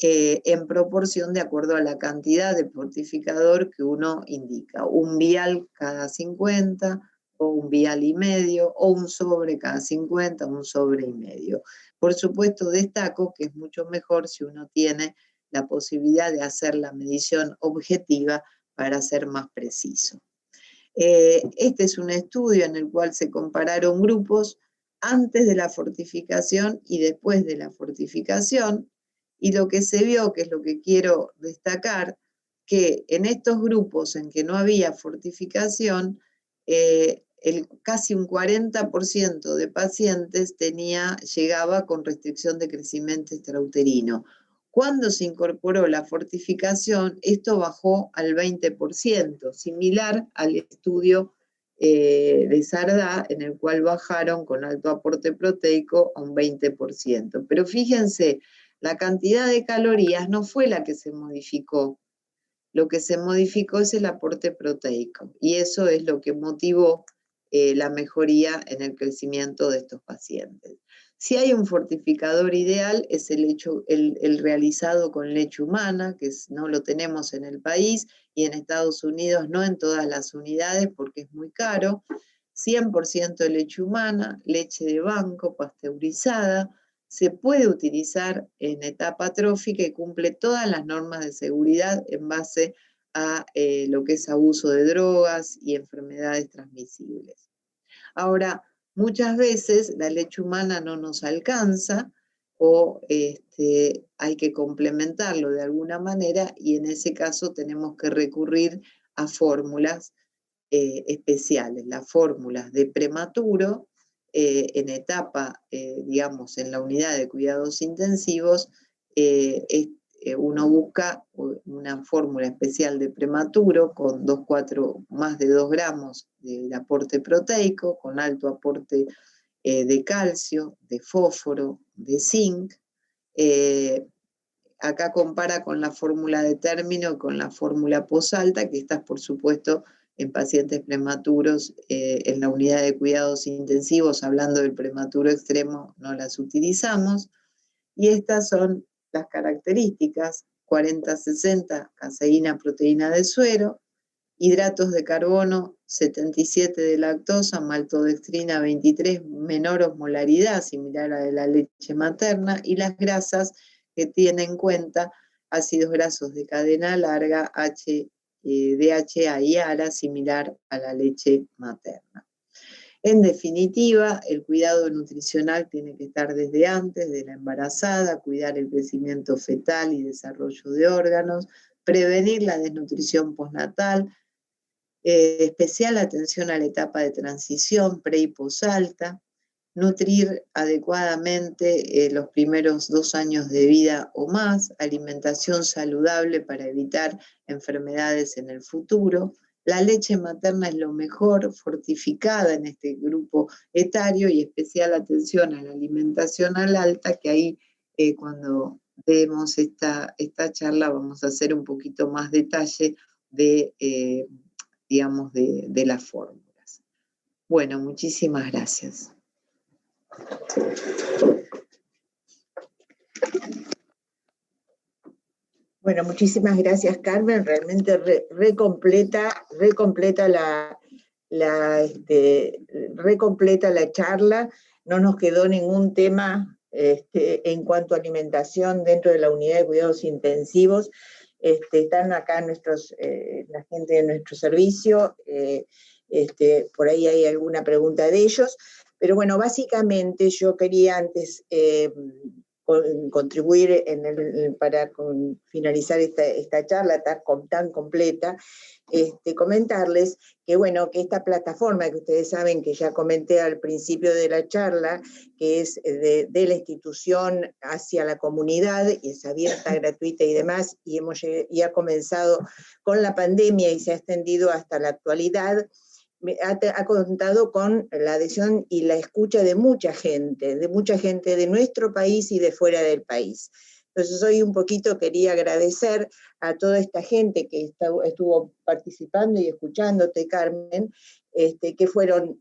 En proporción de acuerdo a la cantidad de fortificador que uno indica. Un vial cada 50, o un vial y medio, o un sobre cada 50, un sobre y medio. Por supuesto, destaco que es mucho mejor si uno tiene la posibilidad de hacer la medición objetiva para ser más preciso. Este es un estudio en el cual se compararon grupos antes de la fortificación y después de la fortificación, y lo que se vio, que es lo que quiero destacar, que en estos grupos en que no había fortificación, casi un 40% de pacientes llegaba con restricción de crecimiento extrauterino. Cuando se incorporó la fortificación, esto bajó al 20%, similar al estudio de Sardá, en el cual bajaron con alto aporte proteico a un 20%. Pero fíjense, la cantidad de calorías no fue la que se modificó. Lo que se modificó es el aporte proteico, y eso es lo que motivó la mejoría en el crecimiento de estos pacientes. Si hay un fortificador ideal, es el realizado con leche humana, que no lo tenemos en el país, y en Estados Unidos no en todas las unidades porque es muy caro. 100% leche humana, leche de banco, pasteurizada, se puede utilizar en etapa trófica y cumple todas las normas de seguridad en base a lo que es abuso de drogas y enfermedades transmisibles. Ahora, muchas veces la leche humana no nos alcanza o hay que complementarlo de alguna manera, y en ese caso tenemos que recurrir a fórmulas especiales, las fórmulas de prematuro en etapa, digamos, en la unidad de cuidados intensivos, uno busca una fórmula especial de prematuro con más de 2 gramos de aporte proteico, con alto aporte de calcio, de fósforo, de zinc. Acá compara con la fórmula de término, con la fórmula posalta, que estas, por supuesto, en pacientes prematuros en la unidad de cuidados intensivos, hablando del prematuro extremo, no las utilizamos. Y estas son las características. 40-60, caseína, proteína de suero, hidratos de carbono 77 de lactosa, maltodextrina 23, menor osmolaridad, similar a la de la leche materna, y las grasas que tienen en cuenta ácidos grasos de cadena larga, DHA y ARA, similar a la leche materna. En definitiva, el cuidado nutricional tiene que estar desde antes de la embarazada, cuidar el crecimiento fetal y desarrollo de órganos, prevenir la desnutrición postnatal, especial atención a la etapa de transición, pre y posalta, nutrir adecuadamente los primeros 2 años de vida o más, alimentación saludable para evitar enfermedades en el futuro. La leche materna es lo mejor, fortificada en este grupo etario, y especial atención a la alimentación al alta, que ahí cuando vemos esta charla vamos a hacer un poquito más detalle de, digamos, de las fórmulas. Bueno, muchísimas gracias. Bueno, muchísimas gracias, Carmen. Realmente re completa la charla. No nos quedó ningún tema en cuanto a alimentación dentro de la unidad de cuidados intensivos. Están acá la gente de nuestro servicio. Por ahí hay alguna pregunta de ellos. Pero bueno, básicamente yo quería antes contribuir para finalizar esta charla tan completa, comentarles que bueno, que esta plataforma que ustedes saben que ya comenté al principio de la charla, que es de la institución hacia la comunidad, y es abierta, gratuita y demás, y ha comenzado con la pandemia y se ha extendido hasta la actualidad, ha contado con la adhesión y la escucha de mucha gente de nuestro país y de fuera del país. Entonces hoy un poquito quería agradecer a toda esta gente que estuvo participando y escuchándote, Carmen, que fueron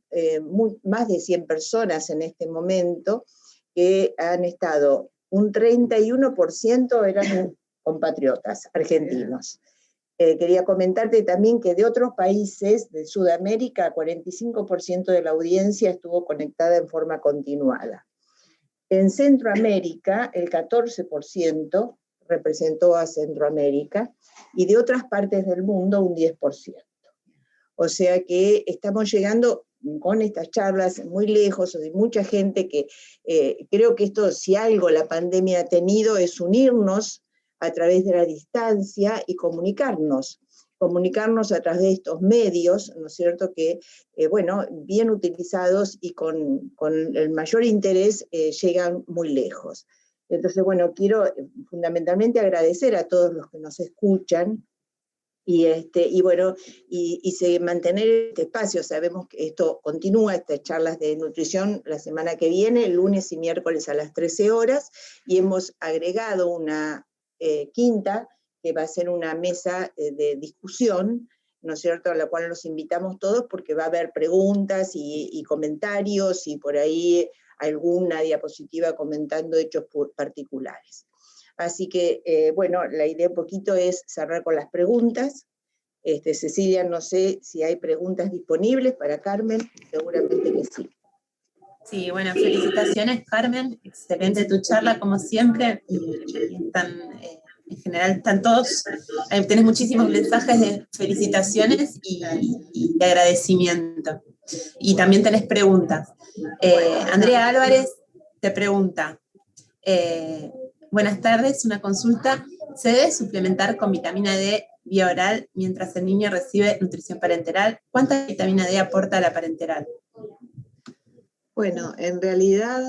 más de 100 personas en este momento, que han estado, un 31% eran compatriotas argentinos. Quería comentarte también que de otros países de Sudamérica, 45% de la audiencia estuvo conectada en forma continuada. En Centroamérica, el 14% representó a Centroamérica, y de otras partes del mundo, un 10%. O sea que estamos llegando con estas charlas muy lejos, de mucha gente que creo que esto, si algo la pandemia ha tenido, es unirnos a través de la distancia y comunicarnos a través de estos medios, ¿no es cierto?, que, bueno, bien utilizados y con el mayor interés llegan muy lejos. Entonces, bueno, quiero fundamentalmente agradecer a todos los que nos escuchan, y bueno, mantener este espacio. Sabemos que esto continúa, estas charlas de nutrición, la semana que viene, lunes y miércoles a las 13 horas, y hemos agregado una quinta, que va a ser una mesa de discusión, ¿no es cierto?, a la cual los invitamos todos, porque va a haber preguntas y comentarios, y por ahí alguna diapositiva comentando hechos particulares. Así que, bueno, la idea un poquito es cerrar con las preguntas. Cecilia, no sé si hay preguntas disponibles para Carmen, seguramente que sí. Sí, bueno, felicitaciones, Carmen, excelente tu charla, como siempre. En general están todos, tenés muchísimos mensajes de felicitaciones y de agradecimiento. Y también tenés preguntas. Andrea Álvarez te pregunta, buenas tardes, una consulta, ¿se debe suplementar con vitamina D vía oral mientras el niño recibe nutrición parenteral? ¿Cuánta vitamina D aporta la parenteral? Bueno, en realidad,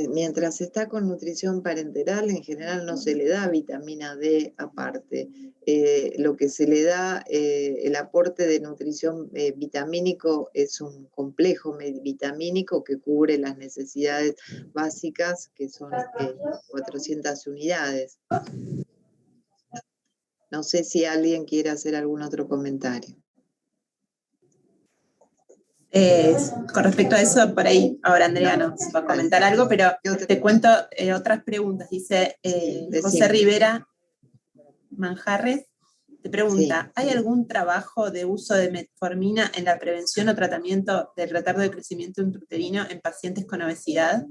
mientras está con nutrición parenteral, en general no se le da vitamina D aparte. Lo que se le da, el aporte de nutrición vitamínico, es un complejo vitamínico que cubre las necesidades básicas, que son 400 unidades. No sé si alguien quiere hacer algún otro comentario. Con respecto a eso, por ahí ahora Andrea nos va a comentar algo, pero te cuento otras preguntas. Dice José Rivera, Manjarres te pregunta, Sí. ¿hay algún trabajo de uso de metformina en la prevención o tratamiento del retardo de crecimiento intrauterino en pacientes con obesidad?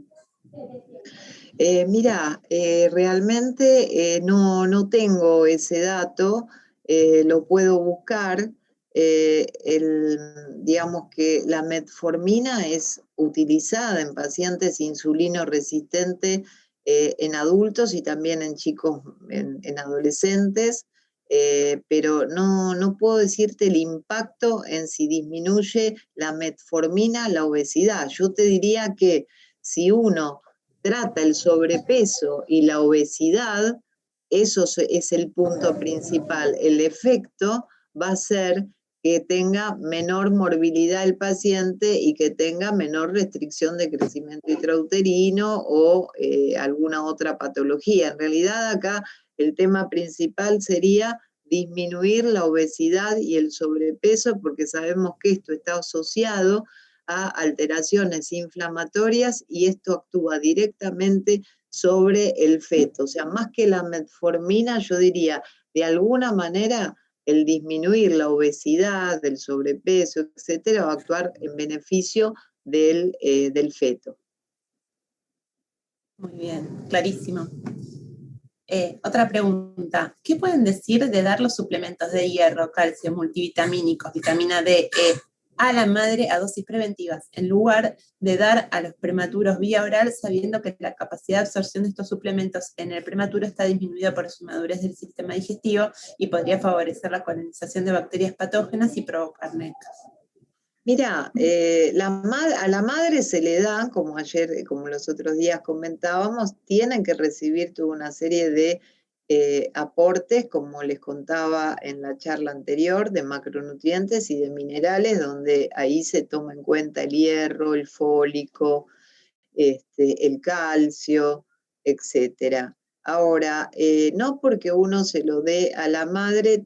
Mira, realmente no tengo ese dato, lo puedo buscar. Digamos que la metformina es utilizada en pacientes insulino resistentes en adultos y también en chicos, en adolescentes, pero no puedo decirte el impacto en si disminuye la metformina la obesidad. Yo te diría que si uno trata el sobrepeso y la obesidad, eso es el punto principal. El efecto va a ser que tenga menor morbilidad el paciente y que tenga menor restricción de crecimiento intrauterino o alguna otra patología. En realidad acá el tema principal sería disminuir la obesidad y el sobrepeso, porque sabemos que esto está asociado a alteraciones inflamatorias y esto actúa directamente sobre el feto. O sea, más que la metformina, yo diría, de alguna manera, el disminuir la obesidad, el sobrepeso, etcétera, va a actuar en beneficio del feto. Muy bien, clarísimo. Otra pregunta, ¿qué pueden decir de dar los suplementos de hierro, calcio, multivitamínicos, vitamina D, E, a la madre a dosis preventivas, en lugar de dar a los prematuros vía oral, sabiendo que la capacidad de absorción de estos suplementos en el prematuro está disminuida por su madurez del sistema digestivo y podría favorecer la colonización de bacterias patógenas y provocar necas? Mira, a la madre se le da, como ayer, como los otros días comentábamos, tienen que recibir toda una serie de aportes, como les contaba en la charla anterior, de macronutrientes y de minerales, donde ahí se toma en cuenta el hierro, el fólico, el calcio, etcétera. Ahora, no porque uno se lo dé a la madre,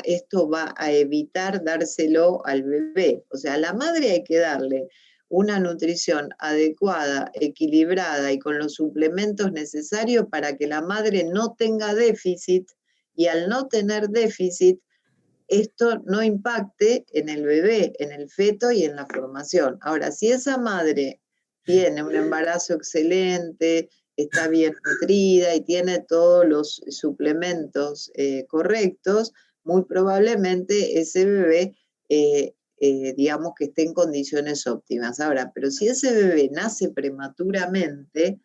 esto va a evitar dárselo al bebé. O sea, a la madre hay que darle una nutrición adecuada, equilibrada y con los suplementos necesarios para que la madre no tenga déficit, y al no tener déficit, esto no impacte en el bebé, en el feto y en la formación. Ahora, si esa madre tiene un embarazo excelente, está bien nutrida y tiene todos los suplementos correctos, muy probablemente ese bebé, digamos que esté en condiciones óptimas. Ahora, pero si ese bebé nace prematuramente,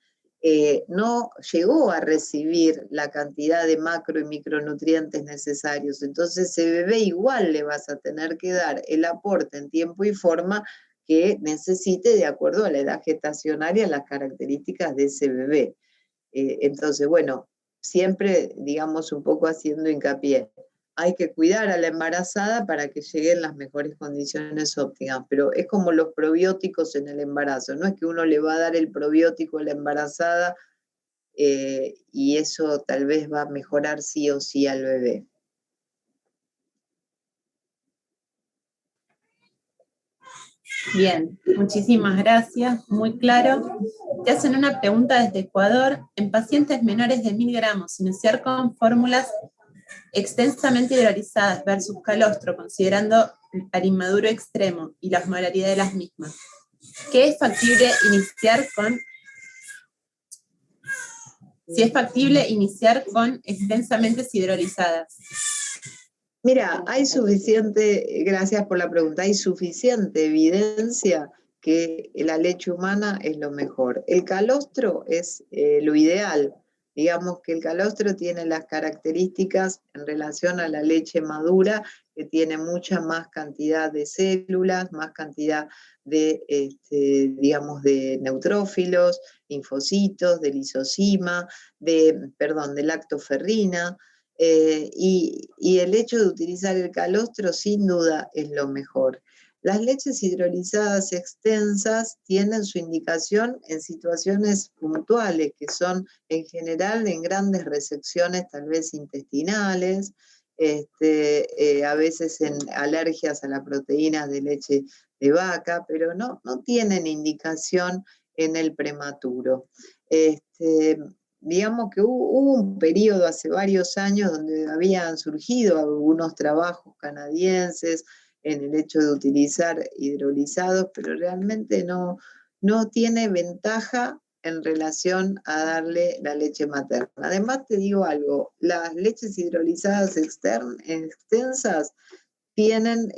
no llegó a recibir la cantidad de macro y micronutrientes necesarios. Entonces, ese bebé igual le vas a tener que dar el aporte en tiempo y forma que necesite de acuerdo a la edad gestacional y a las características de ese bebé. Entonces, bueno, siempre, digamos, un poco haciendo hincapié, hay que cuidar a la embarazada para que lleguen las mejores condiciones óptimas, pero es como los probióticos en el embarazo, no es que uno le va a dar el probiótico a la embarazada y eso tal vez va a mejorar sí o sí al bebé. Bien, muchísimas gracias, muy claro. Te hacen una pregunta desde Ecuador. En pacientes menores de 1000 gramos, iniciar con fórmulas extensamente hidrolizadas versus calostro, considerando al inmaduro extremo y la osmolaridad de las mismas. ¿Qué es factible iniciar con? Si es factible iniciar con extensamente hidrolizadas. Mira, gracias por la pregunta, hay suficiente evidencia que la leche humana es lo mejor. El calostro es lo ideal. Digamos que el calostro tiene las características en relación a la leche madura, que tiene mucha más cantidad de células, más cantidad de, digamos, de neutrófilos, linfocitos, de lisozima, de lactoferrina. Y el hecho de utilizar el calostro sin duda es lo mejor. Las leches hidrolizadas extensas tienen su indicación en situaciones puntuales, que son en general en grandes resecciones, tal vez intestinales, a veces en alergias a las proteínas de leche de vaca, pero no tienen indicación en el prematuro. digamos que hubo un periodo hace varios años donde habían surgido algunos trabajos canadienses en el hecho de utilizar hidrolizados, pero realmente no tiene ventaja en relación a darle la leche materna. Además te digo algo, las leches hidrolizadas extensas tienen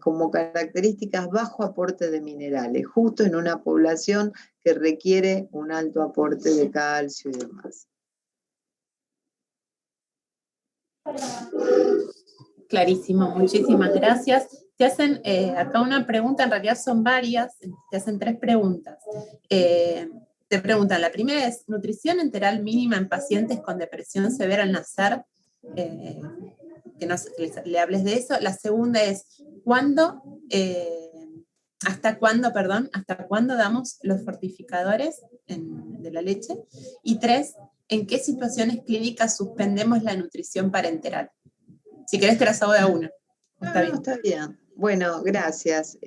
como características bajo aporte de minerales, justo en una población que requiere un alto aporte de calcio y demás. Clarísimo, muchísimas gracias. Te hacen acá una pregunta, en realidad son varias, te hacen 3 preguntas. Te preguntan, la primera es, ¿nutrición enteral mínima en pacientes con depresión severa al nacer? Que le hables de eso. La segunda es, ¿hasta cuándo damos los fortificadores de la leche? Y 3, ¿en qué situaciones clínicas suspendemos la nutrición parenteral? Si querés te las hago de a una. Está bien. Está bien. Bueno, gracias.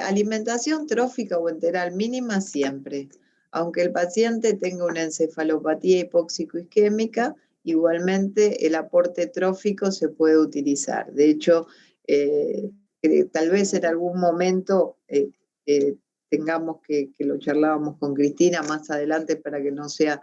Alimentación trófica o enteral mínima siempre. Aunque el paciente tenga una encefalopatía hipóxico-isquémica, igualmente el aporte trófico se puede utilizar. De hecho, tal vez en algún momento tengamos que lo charlábamos con Cristina más adelante para que no sea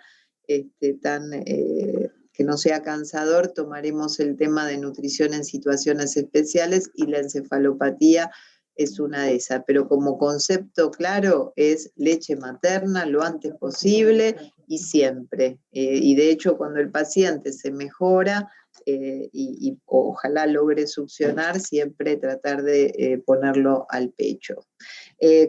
que no sea cansador, tomaremos el tema de nutrición en situaciones especiales y la encefalopatía es una de esas, pero como concepto claro es leche materna lo antes posible y siempre. Y de hecho cuando el paciente se mejora y ojalá logre succionar, siempre tratar de ponerlo al pecho.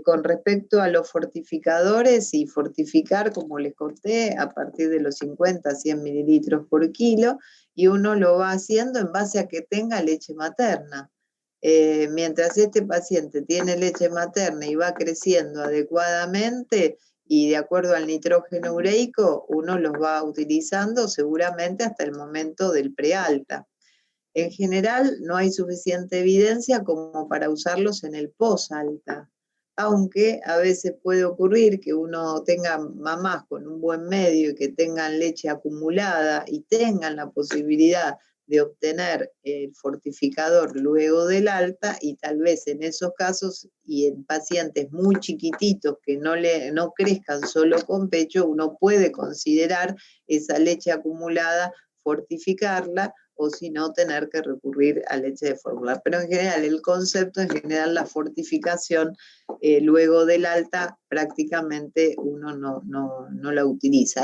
Con respecto a los fortificadores y fortificar, como les conté, a partir de los 50 a 100 mililitros por kilo, y uno lo va haciendo en base a que tenga leche materna. Mientras este paciente tiene leche materna y va creciendo adecuadamente y de acuerdo al nitrógeno ureico, uno los va utilizando seguramente hasta el momento del prealta. En general, no hay suficiente evidencia como para usarlos en el posalta, aunque a veces puede ocurrir que uno tenga mamás con un buen medio y que tengan leche acumulada y tengan la posibilidad de obtener el fortificador luego del alta, y tal vez en esos casos y en pacientes muy chiquititos que no crezcan solo con pecho, uno puede considerar esa leche acumulada, fortificarla, o si no, tener que recurrir a leche de fórmula. Pero en general, el concepto, en general, la fortificación, luego del alta, prácticamente uno no la utiliza.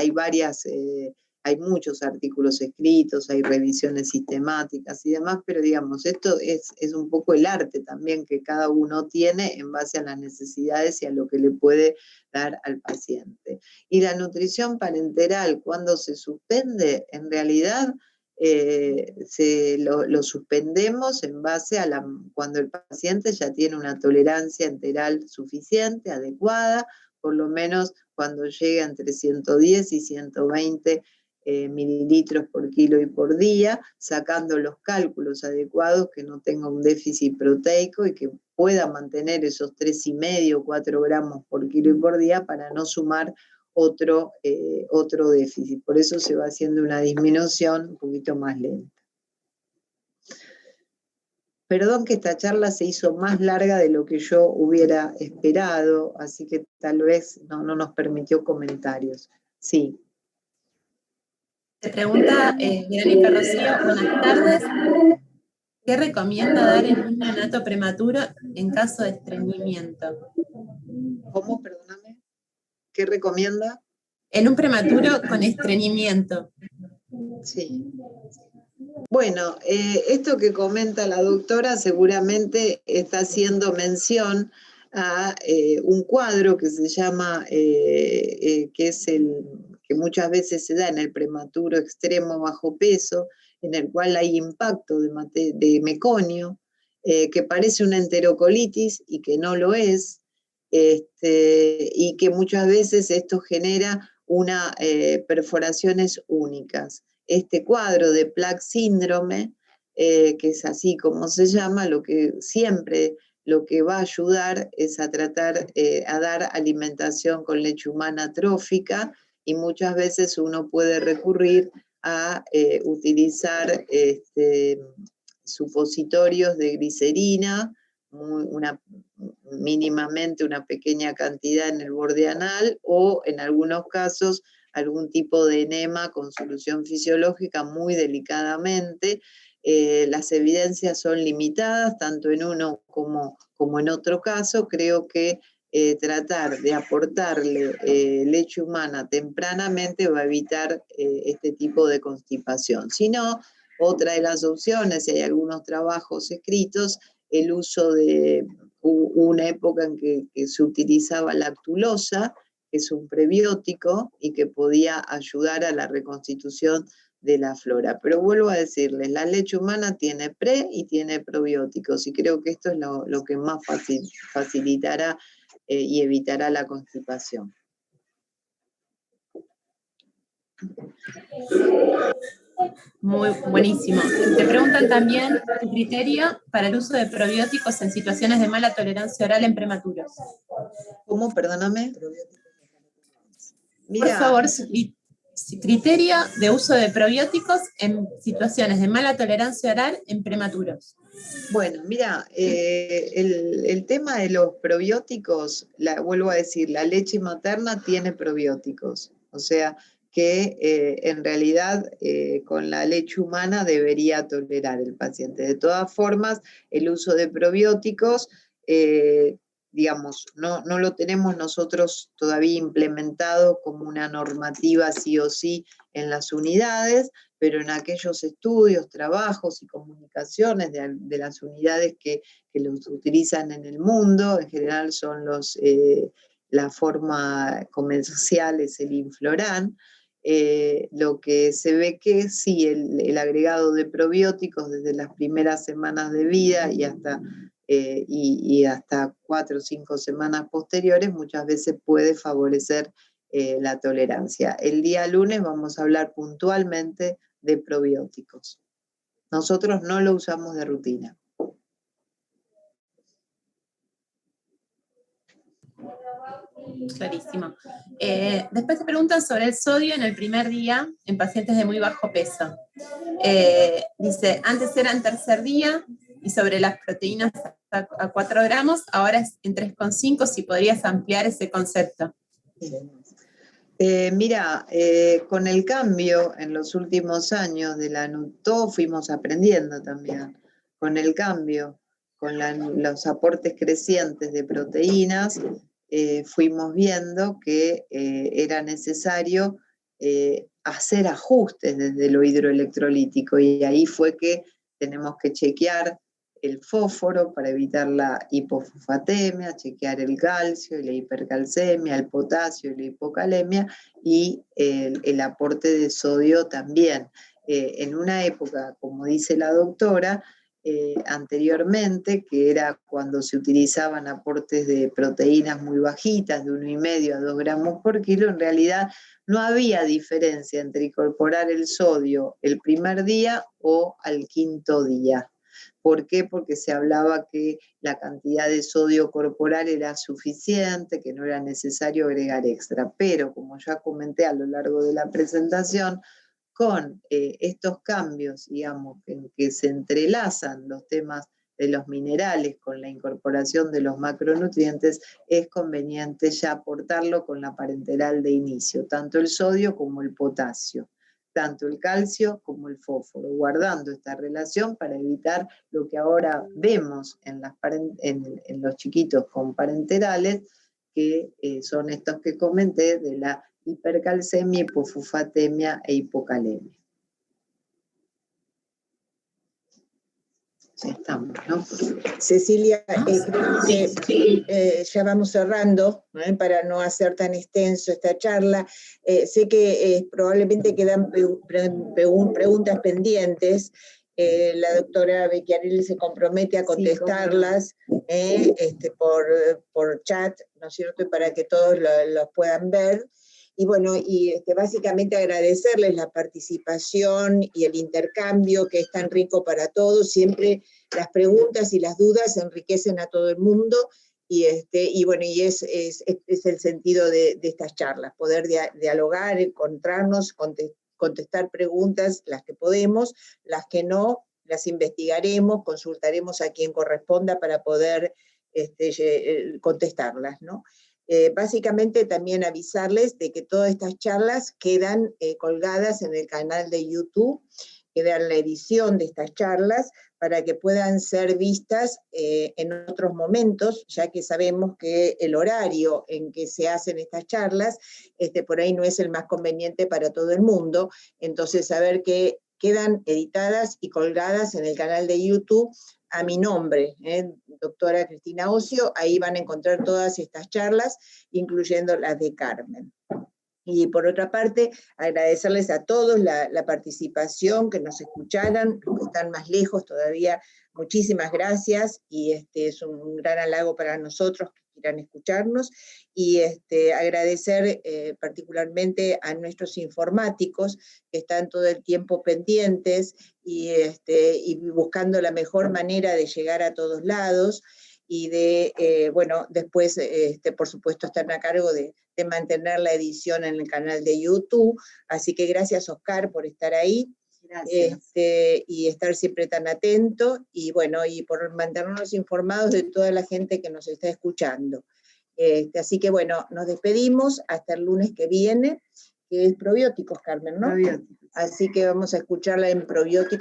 Hay muchos artículos escritos, hay revisiones sistemáticas y demás, pero digamos, esto es un poco el arte también que cada uno tiene en base a las necesidades y a lo que le puede dar al paciente. Y la nutrición parenteral, cuando se suspende, en realidad, lo suspendemos en base a cuando el paciente ya tiene una tolerancia enteral suficiente, adecuada, por lo menos cuando llega entre 110 y 120 mililitros por kilo y por día, sacando los cálculos adecuados, que no tenga un déficit proteico y que pueda mantener esos 3,5 o 4 gramos por kilo y por día para no sumar otro déficit. Por eso se va haciendo una disminución un poquito más lenta. Perdón que esta charla se hizo más larga de lo que yo hubiera esperado, así que tal vez no nos permitió comentarios. Sí. Te pregunta Verónica Rocío, buenas tardes. ¿Qué recomienda dar en un neonato prematuro en caso de estreñimiento? ¿Cómo? Perdóname. ¿Qué recomienda? En un prematuro con estreñimiento. Sí. Bueno, esto que comenta la doctora seguramente está haciendo mención a un cuadro que se llama, que es que muchas veces se da en el prematuro extremo bajo peso, en el cual hay impacto de meconio, que parece una enterocolitis y que no lo es, y que muchas veces esto genera perforaciones únicas. Este cuadro de plaque síndrome, que es así como se llama, lo que va a ayudar es a tratar a dar alimentación con leche humana trófica y muchas veces uno puede recurrir a utilizar supositorios de glicerina, mínimamente una pequeña cantidad en el borde anal, o en algunos casos algún tipo de enema con solución fisiológica muy delicadamente. Las evidencias son limitadas, tanto en uno como en otro caso. Creo que tratar de aportarle leche humana tempranamente va a evitar este tipo de constipación. Si no, otra de las opciones, y hay algunos trabajos escritos, el uso de una época en que se utilizaba lactulosa, que es un prebiótico y que podía ayudar a la reconstitución de la flora. Pero vuelvo a decirles, la leche humana tiene pre y tiene probióticos, y creo que esto es lo que más facilitará y evitará la constipación. Muy buenísimo. Te preguntan también tu criterio para el uso de probióticos en situaciones de mala tolerancia oral en prematuros. ¿Cómo? Perdóname. Por favor, su criterio de uso de probióticos en situaciones de mala tolerancia oral en prematuros. Bueno, mira, el tema de los probióticos, vuelvo a decir, la leche materna tiene probióticos, o sea que en realidad con la leche humana debería tolerar el paciente. De todas formas, el uso de probióticos, digamos, no lo tenemos nosotros todavía implementado como una normativa sí o sí en las unidades, pero en aquellos estudios, trabajos y comunicaciones de las unidades que los utilizan en el mundo, en general son la forma comercial es el Infloran. Lo que se ve que sí, el agregado de probióticos desde las primeras semanas de vida y hasta 4 o 5 semanas posteriores muchas veces puede favorecer la tolerancia. El día lunes vamos a hablar puntualmente de probióticos. Nosotros no lo usamos de rutina. Clarísimo. Después te preguntan sobre el sodio en el primer día en pacientes de muy bajo peso. Dice, antes era en tercer día, y sobre las proteínas a 4 gramos, ahora es en 3,5, si podrías ampliar ese concepto. Mira, con el cambio en los últimos años todos fuimos aprendiendo también, con el cambio, con los aportes crecientes de proteínas, fuimos viendo que era necesario hacer ajustes desde lo hidroelectrolítico, y ahí fue que tenemos que chequear el fósforo para evitar la hipofosfatemia, chequear el calcio y la hipercalcemia, el potasio y la hipocalemia, y el aporte de sodio también. En una época, como dice la doctora, anteriormente, que era cuando se utilizaban aportes de proteínas muy bajitas, de 1,5 a 2 gramos por kilo, en realidad no había diferencia entre incorporar el sodio el primer día o al 5.º día. ¿Por qué? Porque se hablaba que la cantidad de sodio corporal era suficiente, que no era necesario agregar extra. Pero, como ya comenté a lo largo de la presentación, con estos cambios, digamos, en que se entrelazan los temas de los minerales con la incorporación de los macronutrientes, es conveniente ya aportarlo con la parenteral de inicio, tanto el sodio como el potasio, tanto el calcio como el fósforo, guardando esta relación para evitar lo que ahora vemos en los chiquitos con parenterales, que son estos que comenté, de la hipercalcemia, hipofosfatemia e hipocalemia. Ya estamos, ¿no? Cecilia, creo que ya vamos cerrando, para no hacer tan extenso esta charla. Sé que probablemente quedan preguntas pendientes. La doctora Becchiarelli se compromete a contestarlas por chat, ¿no es cierto?, para que todos los puedan ver. Y bueno, básicamente agradecerles la participación y el intercambio, que es tan rico para todos. Siempre las preguntas y las dudas enriquecen a todo el mundo, Y bueno, y es el sentido de estas charlas, poder dialogar, encontrarnos, contestar preguntas, las que podemos, las que no, las investigaremos, consultaremos a quien corresponda para poder contestarlas, ¿no? Básicamente también avisarles de que todas estas charlas quedan colgadas en el canal de YouTube, queda la edición de estas charlas para que puedan ser vistas en otros momentos, ya que sabemos que el horario en que se hacen estas charlas por ahí no es el más conveniente para todo el mundo, entonces saber que quedan editadas y colgadas en el canal de YouTube a mi nombre, doctora Cristina Ocio, ahí van a encontrar todas estas charlas, incluyendo las de Carmen. Y por otra parte, agradecerles a todos la participación, que nos escucharan, los que están más lejos todavía, muchísimas gracias, y es un gran halago para nosotros que quieran escucharnos, y agradecer particularmente a nuestros informáticos, que están todo el tiempo pendientes, y buscando la mejor manera de llegar a todos lados, y bueno, después, por supuesto, están a cargo de mantener la edición en el canal de YouTube, así que gracias, Oscar, por estar ahí, y estar siempre tan atento, y bueno, y por mantenernos informados de toda la gente que nos está escuchando. Así que bueno, nos despedimos hasta el lunes que viene, que es probióticos, Carmen, ¿no? Probióticos. Así que vamos a escucharla en probióticos.